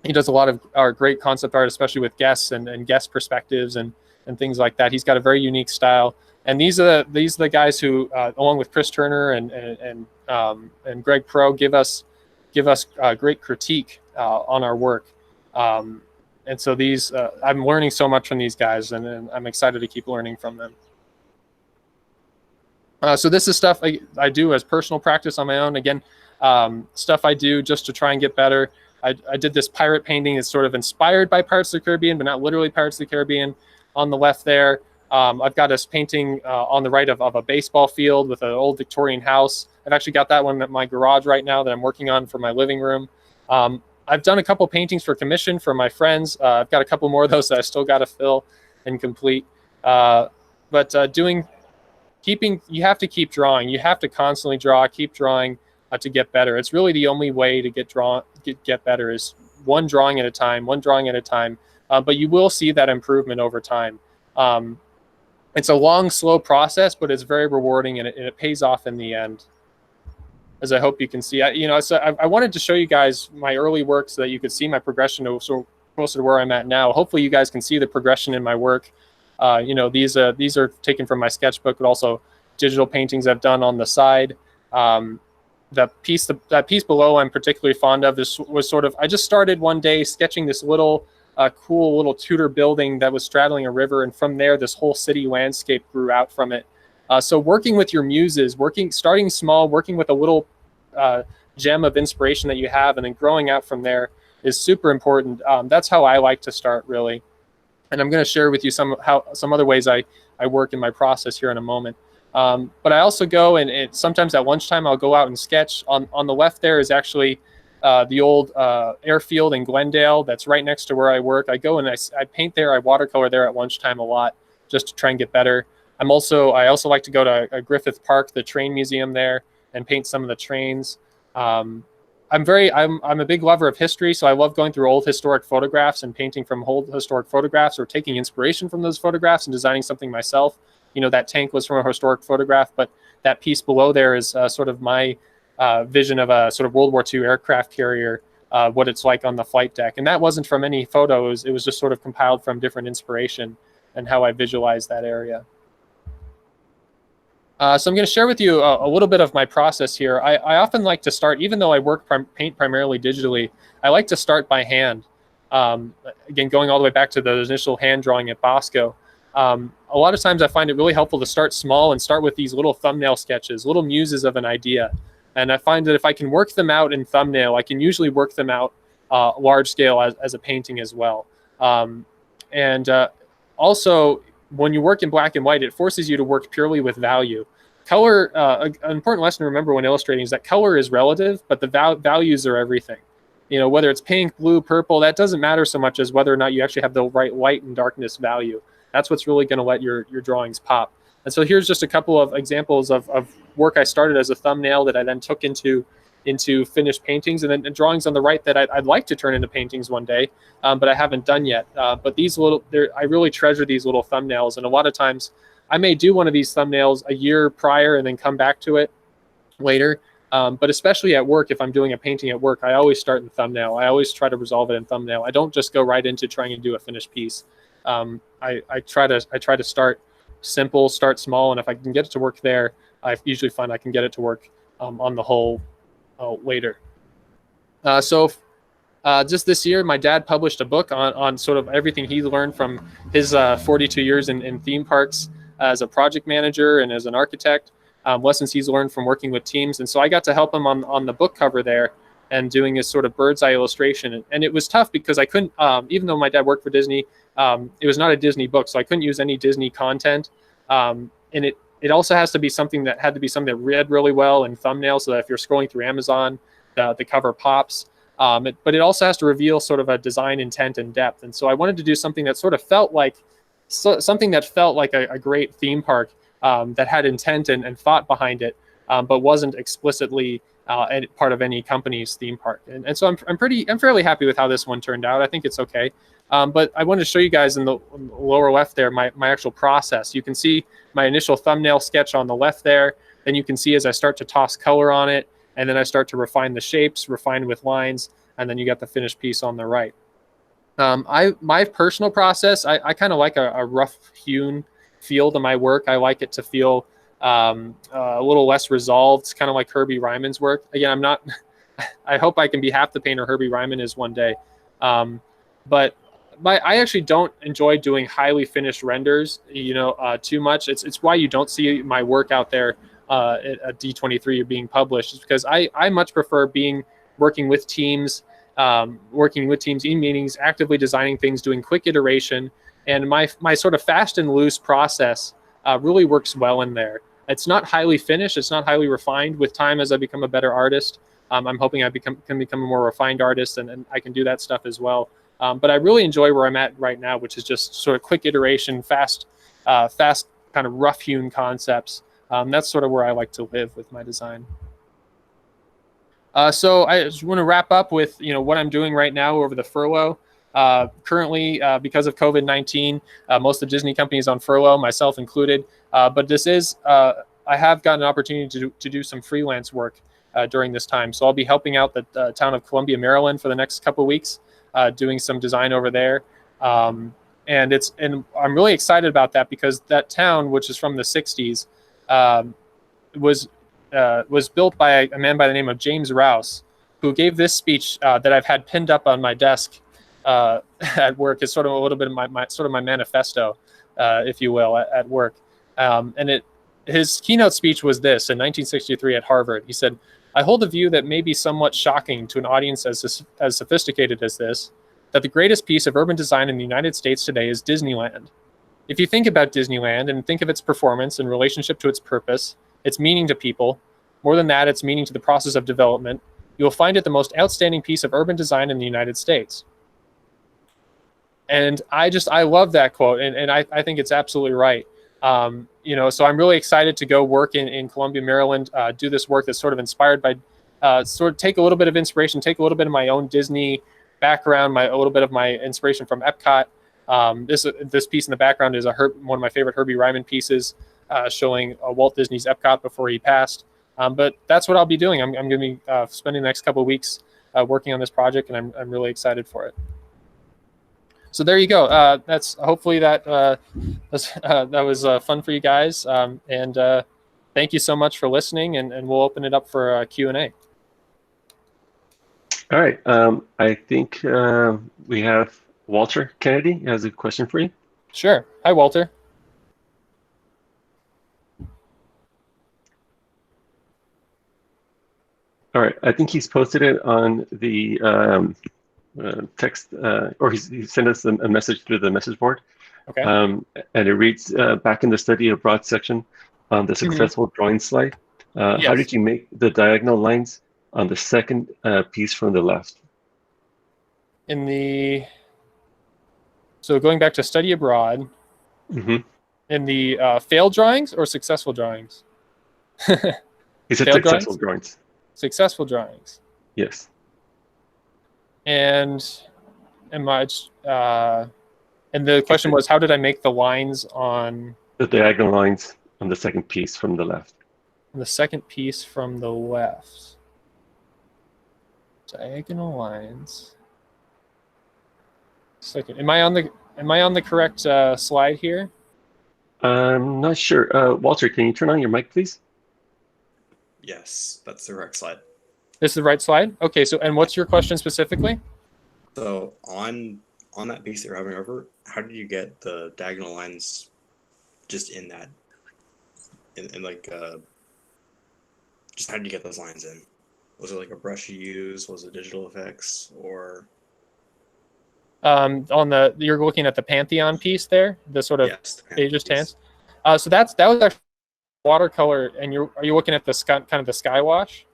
He does a lot of great concept art, especially with guests and guest perspectives and things like that. He's got a very unique style. And these are the guys who, along with Chris Turner and Greg Pro, give us great critique on our work. And so I'm learning so much from these guys, and I'm excited to keep learning from them. So this is stuff I do as personal practice on my own. Again, stuff I do just to try and get better. I did this pirate painting that's sort of inspired by Pirates of the Caribbean, but not literally Pirates of the Caribbean. On the left there, I've got this painting on the right of a baseball field with an old Victorian house. I've actually got that one at my garage right now that I'm working on for my living room. I've done a couple paintings for commission for my friends. I've got a couple more of those that I still got to fill and complete. You have to keep drawing. You have to constantly keep drawing to get better. It's really the only way to get better is one drawing at a time. But you will see that improvement over time. It's a long, slow process, but it's very rewarding, and it pays off in the end, as I hope you can see. I wanted to show you guys my early work so that you could see my progression so closer to where I'm at now. Hopefully you guys can see the progression in my work. These are taken from my sketchbook, but also digital paintings I've done on the side. That piece below I'm particularly fond of. This was I just started one day sketching this little cool little Tudor building that was straddling a river, and from there this whole city landscape grew out from it. So working with your muses, starting small, working with a little gem of inspiration that you have, and then growing out from there is super important. That's how I like to start, really. And I'm going to share with you some other ways I work in my process here in a moment. But I also go and sometimes at lunchtime I'll go out and sketch. On the left there is actually the old airfield in Glendale that's right next to where I work. I go and I paint there. I watercolor there at lunchtime a lot just to try and get better. I also like to go to Griffith Park, the train museum there, and paint some of the trains. I'm a big lover of history, so I love going through old historic photographs and painting from old historic photographs, or taking inspiration from those photographs and designing something myself. That tank was from a historic photograph, but that piece below there is sort of my vision of a sort of World War II aircraft carrier, what it's like on the flight deck. And that wasn't from any photos. It was just sort of compiled from different inspiration and how I visualize that area. So I'm going to share with you a little bit of my process here. I often like to start, even though I paint primarily digitally, I like to start by hand. Again, going all the way back to the initial hand drawing at Bosco. A lot of times I find it really helpful to start small and start with these little thumbnail sketches, little muses of an idea. And I find that if I can work them out in thumbnail, I can usually work them out large scale as a painting as well. Also, when you work in black and white, it forces you to work purely with value. Color, an important lesson to remember when illustrating is that color is relative, but the values are everything. Whether it's pink, blue, purple, that doesn't matter so much as whether or not you actually have the right light and darkness value. That's what's really going to let your drawings pop. And so here's just a couple of examples of work I started as a thumbnail that I then took into into finished paintings, and then drawings on the right that I'd like to turn into paintings one day, but I haven't done yet. But these I really treasure these little thumbnails, and a lot of times I may do one of these thumbnails a year prior and then come back to it later. But especially at work, if I'm doing a painting at work, I always start in thumbnail. I always try to resolve it in thumbnail. I don't just go right into trying to do a finished piece. I try to start simple, start small, and if I can get it to work there, I usually find I can get it to work on the whole later. Just this year, my dad published a book on sort of everything he learned from his 42 years in theme parks as a project manager and as an architect. Lessons he's learned from working with teams. And so I got to help him on the book cover there and doing this sort of bird's eye illustration. And it was tough because I couldn't, even though my dad worked for Disney, it was not a Disney book, so I couldn't use any Disney content. And it also had to be something that read really well in thumbnails, so that if you're scrolling through Amazon, the cover pops. But it also has to reveal sort of a design intent and depth. And so I wanted to do something that sort of felt like a great theme park, that had intent and thought behind it, but wasn't explicitly part of any company's theme park. And so I'm fairly happy with how this one turned out. I think it's okay. But I wanted to show you guys in the lower left there my actual process. You can see my initial thumbnail sketch on the left there. Then you can see as I start to toss color on it, and then I start to refine the shapes, refine with lines, and then you got the finished piece on the right. My personal process, I kind of like a rough hewn feel to my work. I like it to feel a little less resolved. It's kind of like Herbie Ryman's work. Again, I'm not, I hope I can be half the painter Herbie Ryman is one day. But I actually don't enjoy doing highly finished renders, too much. It's why you don't see my work out there at D23 being published. It's because I much prefer working with teams in meetings, actively designing things, doing quick iteration. And my sort of fast and loose process really works well in there. It's not highly finished. It's not highly refined. With time, as I become a better artist, I'm hoping I can become a more refined artist, and I can do that stuff as well. But I really enjoy where I'm at right now, which is just sort of quick iteration, fast kind of rough-hewn concepts. That's sort of where I like to live with my design. So I just want to wrap up with what I'm doing right now over the furlough. Currently, because of COVID-19, most of the Disney companies on furlough, myself included. But I have gotten an opportunity to do some freelance work during this time. So I'll be helping out the town of Columbia, Maryland for the next couple of weeks, doing some design over there. And I'm really excited about that because that town, which is from the 60s, was built by a man by the name of James Rouse, who gave this speech that I've had pinned up on my desk at work. It's sort of a little bit of my manifesto, if you will, at work. And his keynote speech was this in 1963 at Harvard. He said, "I hold a view that may be somewhat shocking to an audience as sophisticated as this, that the greatest piece of urban design in the United States today is Disneyland. If you think about Disneyland and think of its performance in relationship to its purpose, its meaning to people, more than that, its meaning to the process of development, you will find it the most outstanding piece of urban design in the United States." And I love that quote, and I think it's absolutely right. So I'm really excited to go work in Columbia, Maryland, do this work that's sort of inspired by, sort of take a little bit of inspiration, take a little bit of my own Disney background, a little bit of my inspiration from Epcot. This piece in the background is one of my favorite Herbie Ryman pieces, showing Walt Disney's Epcot before he passed. But that's what I'll be doing. I'm going to be spending the next couple of weeks working on this project, and I'm really excited for it. So there you go. That's hopefully that was fun for you guys. And thank you so much for listening. And we'll open it up for Q&A. All right. I think we have Walter Kennedy has a question for you. Sure. Hi, Walter. All right. I think he's posted it on the text, or he sent us a message through the message board. Okay. And it reads, back in the study abroad section on the successful drawing slide, Yes. How did you make the diagonal lines on the second piece from the left? So going back to study abroad, in the failed drawings or successful drawings? He said successful drawings. Successful drawings. Yes. And and the question was, how did I make the lines on The diagonal lines on the second piece from the left. the second piece from the left? Diagonal lines. Second. Am I on the correct slide here? I'm not sure. Walter, can you turn on your mic, please? Yes, that's the correct slide. This is the right slide? Okay, so and what's your question specifically? So on that piece that you're hovering over, how did you get the diagonal lines just in that? In like just how did you get those lines in? Was it like a brush you used? Was it digital effects or? You're looking at the Pantheon piece there, the sort of Aegis Tans. So that was actually watercolor, and are you looking at the sky, kind of the sky wash?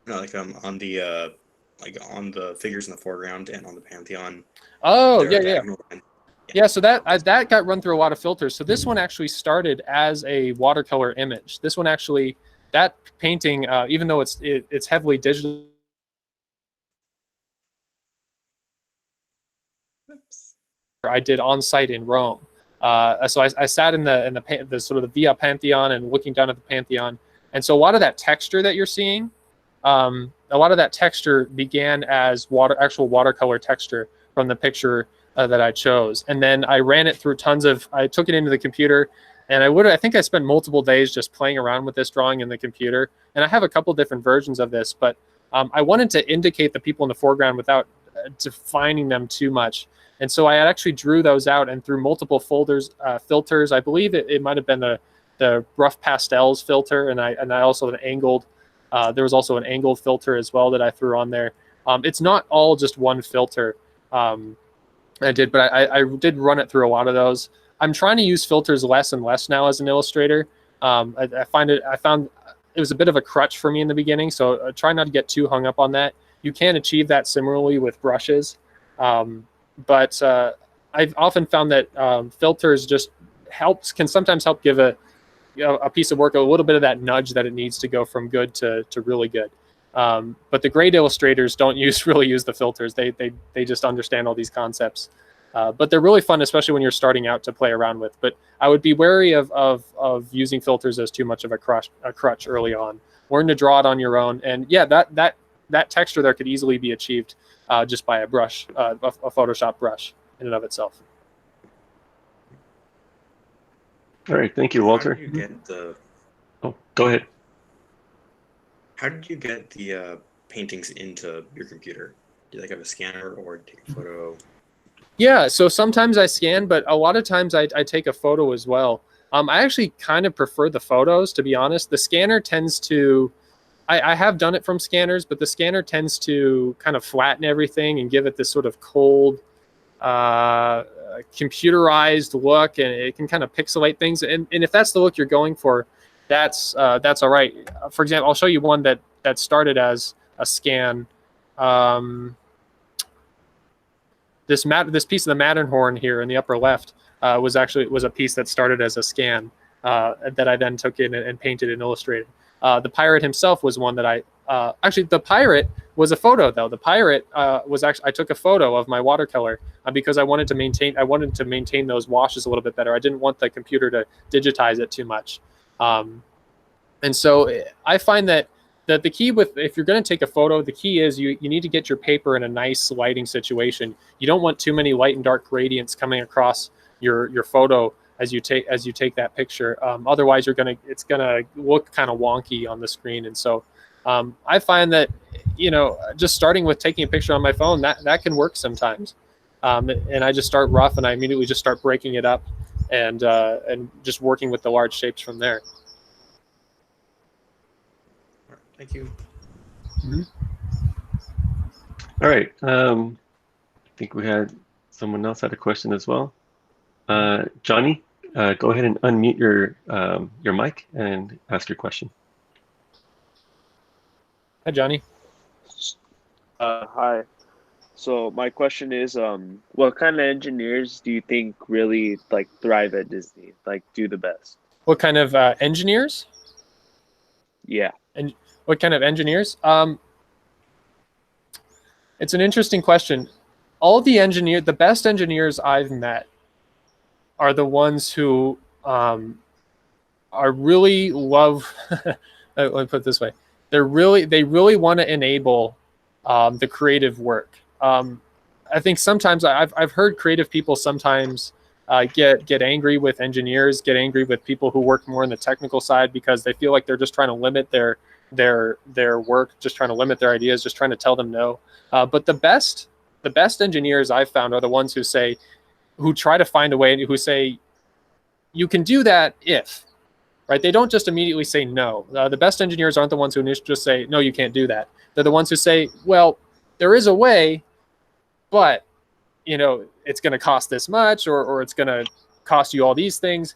No, like on the figures in the foreground and on the Pantheon. Oh yeah. So that got run through a lot of filters. So this one actually started as a watercolor image. This one actually, that painting, even though it's heavily digital. I did on site in Rome. So I sat in the sort of the Via Pantheon and looking down at the Pantheon. And so a lot of that texture that you're seeing, a lot of that texture began as actual watercolor texture from the picture that I chose. And then I ran it through I took it into the computer, and I think I spent multiple days just playing around with this drawing in the computer. And I have a couple different versions of this, but I wanted to indicate the people in the foreground without defining them too much. And so I actually drew those out, and through multiple filters, I believe it might have been the rough pastels filter, and I also an angled. There was also an angled filter as well that I threw on there. It's not all just one filter. I did run it through a lot of those. I'm trying to use filters less and less now as an illustrator. I found it was a bit of a crutch for me in the beginning, so I try not to get too hung up on that. You can achieve that similarly with brushes. But I've often found that filters just can sometimes help give a piece of work a little bit of that nudge that it needs to go from good to really good. But the great illustrators don't really use the filters. They just understand all these concepts. But they're really fun, especially when you're starting out to play around with. But I would be wary of using filters as too much of a crutch early on. Learn to draw it on your own. And yeah, that texture there could easily be achieved just by a brush, a Photoshop brush in and of itself. All right, thank you, Walter. How did you get Oh, go ahead. How did you get the paintings into your computer? Do you like have a scanner or take a photo? Yeah, so sometimes I scan, but a lot of times I take a photo as well. I actually kind of prefer the photos, to be honest. The scanner tends to, I have done it from scanners, but the scanner tends to kind of flatten everything and give it this sort of cold, computerized look, and it can kind of pixelate things. And if that's the look you're going for, that's all right. For example, I'll show you one that started as a scan. This piece of the Matterhorn here in the upper left was a piece that started as a scan that I then took in and painted and illustrated. The pirate himself was one that actually the pirate was a photo though. The pirate was actually, I took a photo of my watercolor because I wanted to maintain those washes a little bit better. I didn't want the computer to digitize it too much. And so I find that the key if you're going to take a photo, the key is you need to get your paper in a nice lighting situation. You don't want too many light and dark gradients coming across your photo as you take that picture. Otherwise, it's gonna look kind of wonky on the screen. And so I find that just starting with taking a picture on my phone that can work sometimes. And I just start rough, and I immediately just start breaking it up, and just working with the large shapes from there. Thank you. Mm-hmm. All right. I think we had someone else had a question as well. Johnny, go ahead and unmute your mic and ask your question. Hi, Johnny. Hi. So my question is, what kind of engineers do you think really thrive at Disney, do the best? What kind of engineers? Yeah. And What kind of engineers? It's an interesting question. The best engineers I've met are the ones who are really love. Let me put it this way: they really want to enable the creative work. I think sometimes I've heard creative people sometimes get angry with engineers, get angry with people who work more on the technical side because they feel like they're just trying to limit their work, just trying to limit their ideas, just trying to tell them no. But the best engineers I've found are the ones who try to find a way, who say, you can do that if, right? They don't just immediately say no. The best engineers aren't the ones who just say, no, you can't do that. They're the ones who say, well, there is a way, but it's going to cost this much, or it's going to cost you all these things.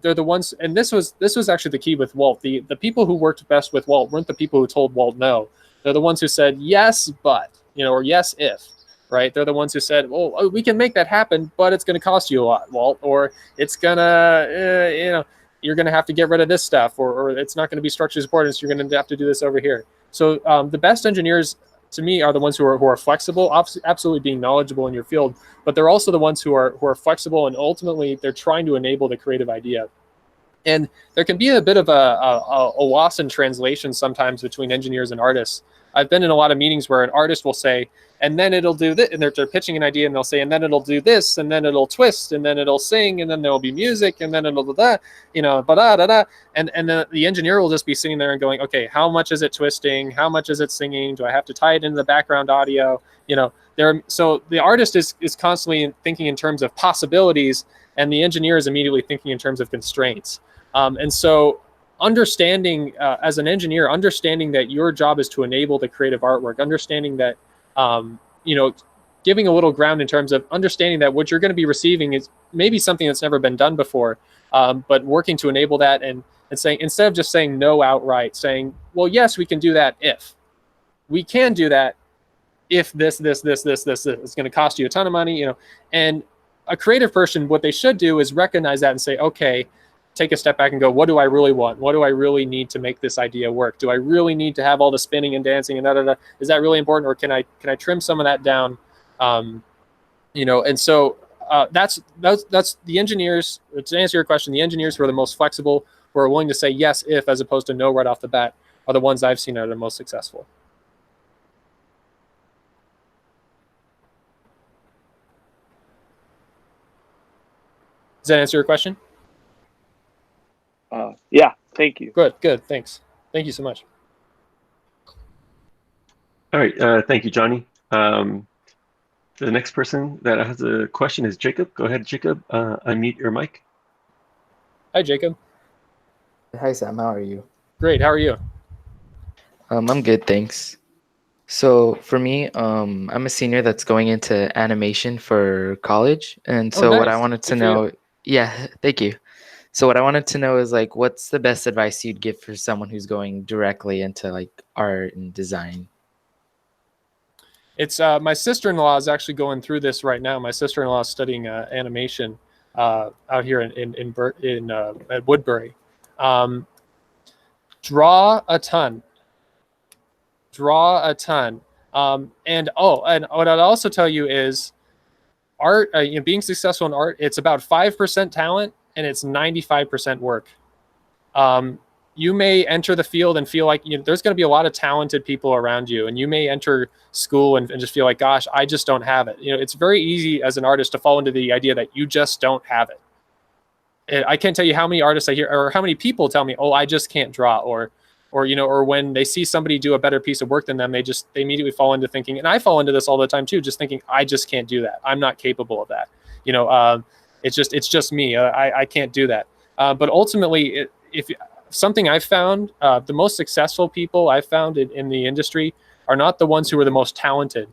They're the ones, and this was actually the key with Walt. The people who worked best with Walt weren't the people who told Walt no. They're the ones who said yes, but, or yes, if, right? They're the ones who said, well, we can make that happen, but it's going to cost you a lot, Walt, or it's going to, you're going to have to get rid of this stuff, or it's not going to be structurally supported, so you're going to have to do this over here. So the best engineers, to me, are the ones who are flexible, absolutely being knowledgeable in your field, but they're also the ones who are flexible, and ultimately they're trying to enable the creative idea. And there can be a bit of a loss in translation sometimes between engineers and artists. I've been in a lot of meetings where an artist will say, and then it'll do this, and they're pitching an idea, and they'll say, and then it'll do this, and then it'll twist, and then it'll sing, and then there'll be music, and then it'll do that, ba-da-da-da. And the engineer will just be sitting there and going, okay, how much is it twisting? How much is it singing? Do I have to tie it into the background audio? So the artist is constantly thinking in terms of possibilities, and the engineer is immediately thinking in terms of constraints. And so understanding, as an engineer, understanding that your job is to enable the creative artwork, understanding that, giving a little ground in terms of understanding that what you're going to be receiving is maybe something that's never been done before, but working to enable that, and saying, instead of just saying no outright, saying, well, yes, we can do that if. We can do that if this is going to cost you a ton of money, and a creative person, what they should do is recognize that and say, okay, take a step back and go, what do I really want? What do I really need to make this idea work? Do I really need to have all the spinning and dancing and da-da-da? Is that really important? Or can I trim some of that down? And so that's the engineers, to answer your question, the engineers who are the most flexible, who are willing to say yes, if, as opposed to no right off the bat, are the ones I've seen are the most successful. Does that answer your question? Yeah, thank you. Good, thanks. Thank you so much. All right, thank you, Johnny. The next person that has a question is Jacob. Go ahead, Jacob. Unmute your mic. Hi, Jacob. Hi, Sam. How are you? Great. How are you? I'm good, thanks. So for me, I'm a senior that's going into animation for college, and so what I nice. wanted to Good for know, you. yeah, thank you. So what I wanted to know is like, what's the best advice you'd give for someone who's going directly into like art and design? It's my sister-in-law is actually going through this right now. My sister-in-law is studying animation out here at Woodbury. Draw a ton. And what I'd also tell you is art, being successful in art, it's about 5% talent and it's 95% work. You may enter the field and feel like there's going to be a lot of talented people around you, and you may enter school and just feel like, gosh, I just don't have it. It's very easy as an artist to fall into the idea that you just don't have it. And I can't tell you how many artists I hear, or how many people tell me, oh, I just can't draw, or when they see somebody do a better piece of work than them, they immediately fall into thinking, and I fall into this all the time too, just thinking, I just can't do that. I'm not capable of that. It's just me. I can't do that. But ultimately, if something I've found, the most successful people I've found in the industry are not the ones who are the most talented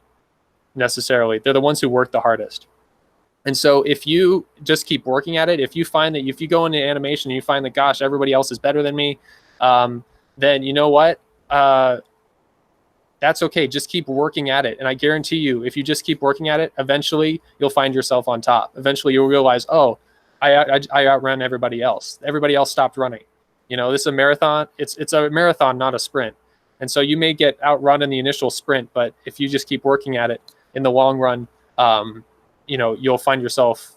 necessarily. They're the ones who work the hardest. And so if you just keep working at it, if you find that if you go into animation and you find that, gosh, everybody else is better than me, then you know what? That's okay. Just keep working at it. And I guarantee you, if you just keep working at it, eventually you'll find yourself on top. Eventually you'll realize, oh, I outran everybody else. Everybody else stopped running. This is a marathon. It's a marathon, not a sprint. And so you may get outrun in the initial sprint, but if you just keep working at it in the long run, you'll find yourself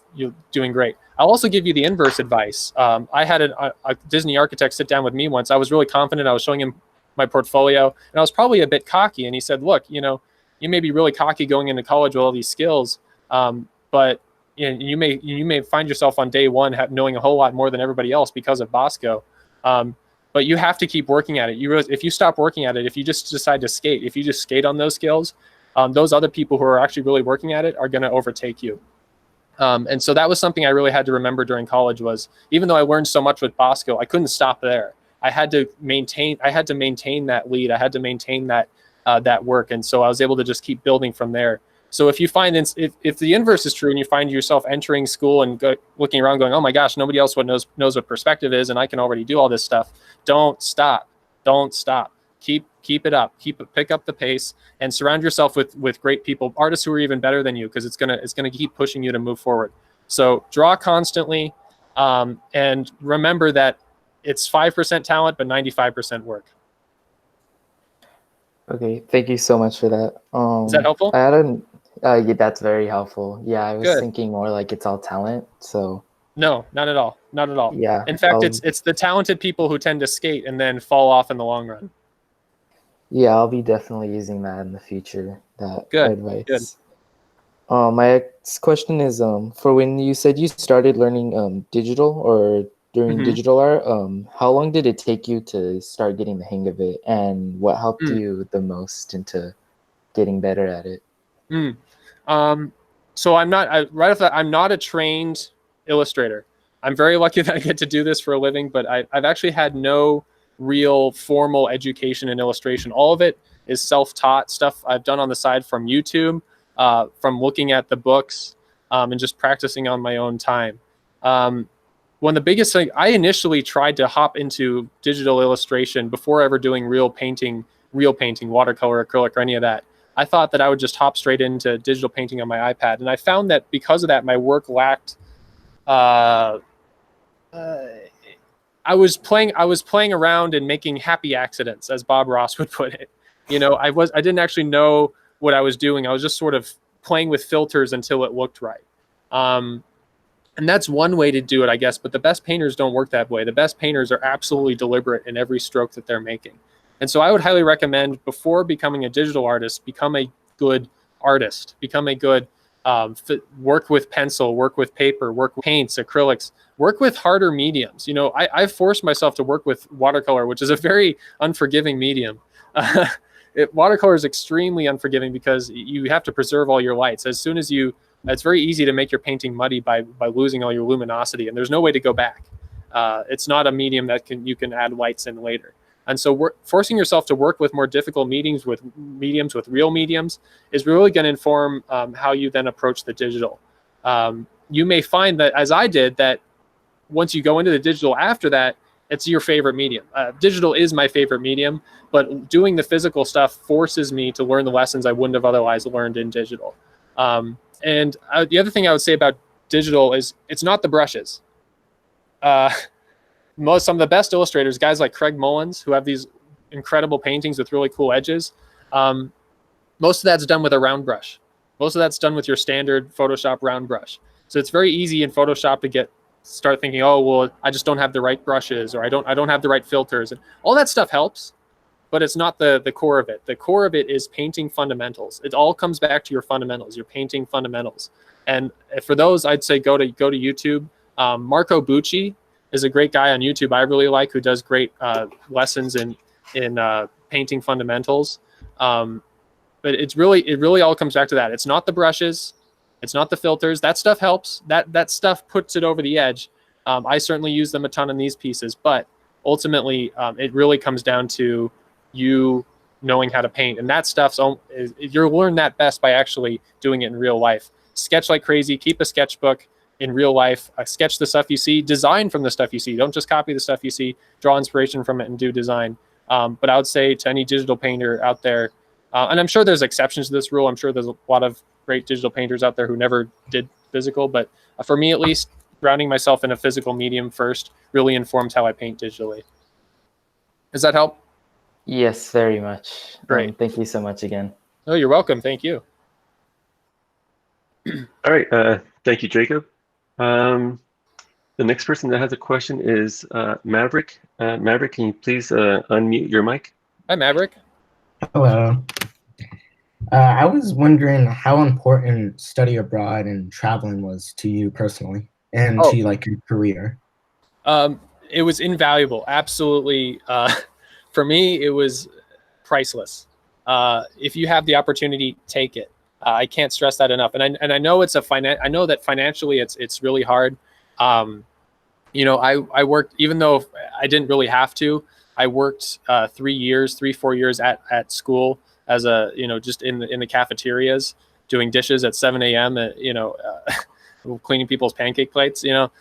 doing great. I'll also give you the inverse advice. I had a Disney architect sit down with me once. I was really confident. I was showing him my portfolio, and I was probably a bit cocky. And he said, "Look, you may be really cocky going into college with all these skills, but you may find yourself on day one knowing a whole lot more than everybody else because of Bosco. But you have to keep working at it. If you stop working at it, if you just decide to skate, if you just skate on those skills, those other people who are actually really working at it are going to overtake you." And so that was something I really had to remember during college. Was even though I learned so much with Bosco, I couldn't stop there. I had to maintain that lead. I had to maintain that work, and so I was able to just keep building from there. So if you find if the inverse is true, and you find yourself entering school and looking around, going, "Oh my gosh, nobody else knows what perspective is, and I can already do all this stuff," don't stop. Don't stop. Keep it up. Pick up the pace, and surround yourself with great people, artists who are even better than you, because it's gonna keep pushing you to move forward. So draw constantly, and remember that it's 5% talent, but 95% work. Okay, thank you so much for that. Is that helpful? Yeah, that's very helpful. Yeah, I was Good. thinking more like it's all talent. So no, not at all. Not at all. Yeah. In fact, it's the talented people who tend to skate and then fall off in the long run. Yeah, I'll be definitely using that in the future. That Good. advice. Good. My next question is for when you said you started learning digital or during digital art, how long did it take you to start getting the hang of it, and what helped you the most into getting better at it? So I'm not a trained illustrator. I'm very lucky that I get to do this for a living, but I've actually had no real formal education in illustration. All of it is self-taught stuff I've done on the side from YouTube, from looking at the books, and just practicing on my own time. One of the biggest things, I initially tried to hop into digital illustration before ever doing real painting, watercolor, acrylic, or any of that. I thought that I would just hop straight into digital painting on my iPad. And I found that because of that, my work lacked, I was playing around and making happy accidents, as Bob Ross would put it. I didn't actually know what I was doing. I was just sort of playing with filters until it looked right. And that's one way to do it, I guess, but the best painters don't work that way. The best painters are absolutely deliberate in every stroke that they're making. And so I would highly recommend, before becoming a digital artist, become a good artist, become a good, work with pencil, work with paper, work with paints, acrylics, work with harder mediums. I've forced myself to work with watercolor, which is a very unforgiving medium. Watercolor is extremely unforgiving because you have to preserve all your lights. It's very easy to make your painting muddy by losing all your luminosity, and there's no way to go back. It's not a medium that you can add lights in later. And so forcing yourself to work with more difficult mediums, with real mediums, is really going to inform how you then approach the digital. You may find that, as I did, that once you go into the digital after that, it's your favorite medium. Digital is my favorite medium, but doing the physical stuff forces me to learn the lessons I wouldn't have otherwise learned in digital. And the other thing I would say about digital is it's not the brushes. Some of the best illustrators, guys like Craig Mullins, who have these incredible paintings with really cool edges, most of that's done with a round brush. Most of that's done with your standard Photoshop round brush. So it's very easy in Photoshop to start thinking, oh, well, I just don't have the right brushes, or I don't have the right filters. And all that stuff helps, but it's not the core of it. The core of it is painting fundamentals. It all comes back to your fundamentals, your painting fundamentals. And for those, I'd say go to YouTube. Marco Bucci is a great guy on YouTube I really like, who does great lessons in painting fundamentals. But it really all comes back to that. It's not the brushes, it's not the filters. That stuff helps. That stuff puts it over the edge. I certainly use them a ton in these pieces, but ultimately it really comes down to you knowing how to paint, and that stuff's you'll learn that best by actually doing it in real life. Sketch like crazy. Keep a sketchbook in real life. Sketch the stuff you see. Design from the stuff you see. Don't just copy the stuff you see. Draw inspiration from it and do design. But I would say to any digital painter out there, and I'm sure there's exceptions to this rule. I'm sure there's a lot of great digital painters out there who never did physical, but for me at least, grounding myself in a physical medium first really informed how I paint digitally. Does that help? Yes, very much. Great. Thank you so much again. Oh, you're welcome. Thank you. All right. Thank you, Jacob. The next person that has a question is Maverick. Maverick, can you please unmute your mic? Hi, Maverick. Hello. I was wondering how important study abroad and traveling was to you personally and to like your career. It was invaluable. Absolutely. For me, it was priceless. If you have the opportunity, take it. I can't stress that enough. And I know it's I know that financially it's really hard. You know, I worked, even though I didn't really have to, I worked 4 years at school as a, you know, just in the cafeterias, doing dishes at 7 a.m. You know, cleaning people's pancake plates, you know,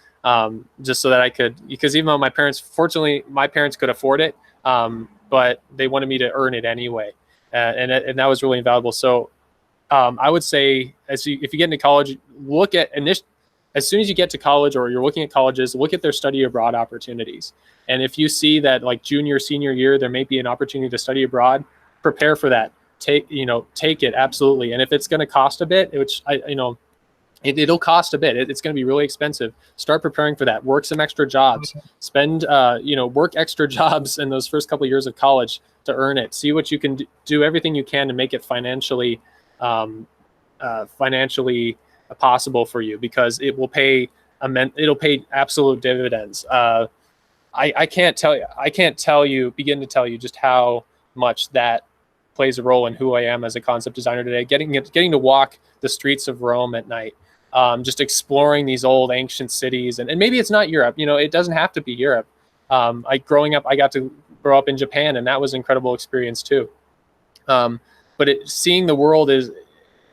just so that I could, because even though fortunately my parents could afford it, but they wanted me to earn it anyway. And that was really invaluable. So I would say, if you get into college, look at as soon as you get to college or you're looking at colleges, look at their study abroad opportunities. And if you see that like junior, senior year, there may be an opportunity to study abroad, prepare for that. Take it, absolutely. And if it's going to cost a bit, which it'll cost a bit. It's going to be really expensive. Start preparing for that. Work some extra jobs. Spend, work extra jobs in those first couple of years of college to earn it. See what you can do. Everything you can to make it financially possible for you, because it will pay. It'll pay absolute dividends. I can't begin to tell you just how much that plays a role in who I am as a concept designer today. Getting to walk the streets of Rome at night, just exploring these old ancient cities, and maybe it's not Europe. You know, it doesn't have to be Europe. I got to grow up in Japan, and that was an incredible experience too. But seeing the world is,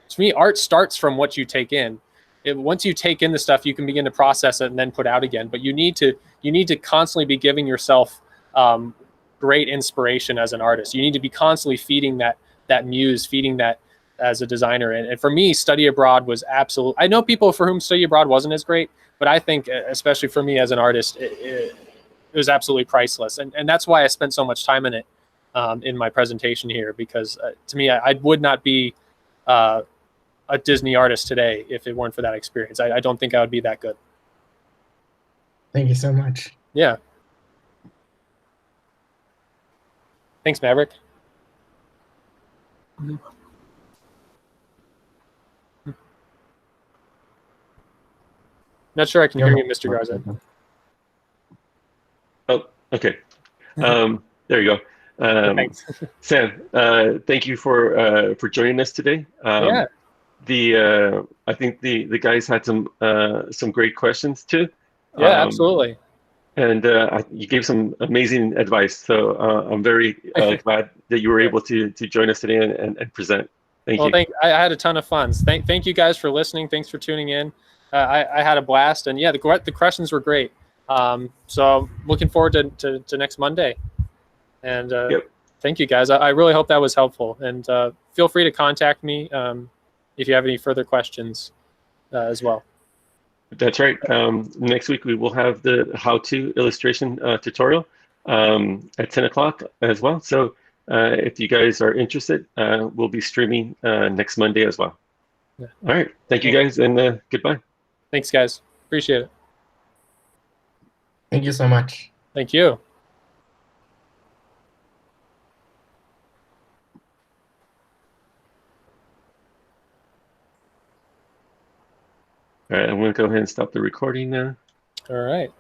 to me, art starts from what you take in. Once you take in the stuff, you can begin to process it and then put out again. But you need to constantly be giving yourself great inspiration as an artist. You need to be constantly feeding that muse, feeding that as a designer. And for me, study abroad was absolute. I know people for whom study abroad wasn't as great, but I think, especially for me as an artist, it was absolutely priceless. And that's why I spent so much time in it in my presentation here, because to me, I would not be a Disney artist today if it weren't for that experience. I don't think I would be that good. Thank you so much. Yeah. Thanks, Maverick. Not sure I can hear you, Mr. Garza. Oh, okay. There you go. Thanks. Sam, thank you for joining us today. Yeah. I think the guys had some great questions too. Yeah, absolutely. And you gave some amazing advice. So I'm very glad that you were able to join us today and present. Thank you. I had a ton of fun. Thank you guys for listening. Thanks for tuning in. I had a blast, and yeah, the questions were great. So looking forward to next Monday. And Yep. Thank you guys. I really hope that was helpful. And feel free to contact me if you have any further questions as well. That's right. Next week we will have the how-to illustration tutorial at 10 o'clock as well. So if you guys are interested, we'll be streaming next Monday as well. Yeah. All right. Thank you guys, and goodbye. Thanks, guys. Appreciate it. Thank you so much. Thank you. All right, I'm going to go ahead and stop the recording now. All right.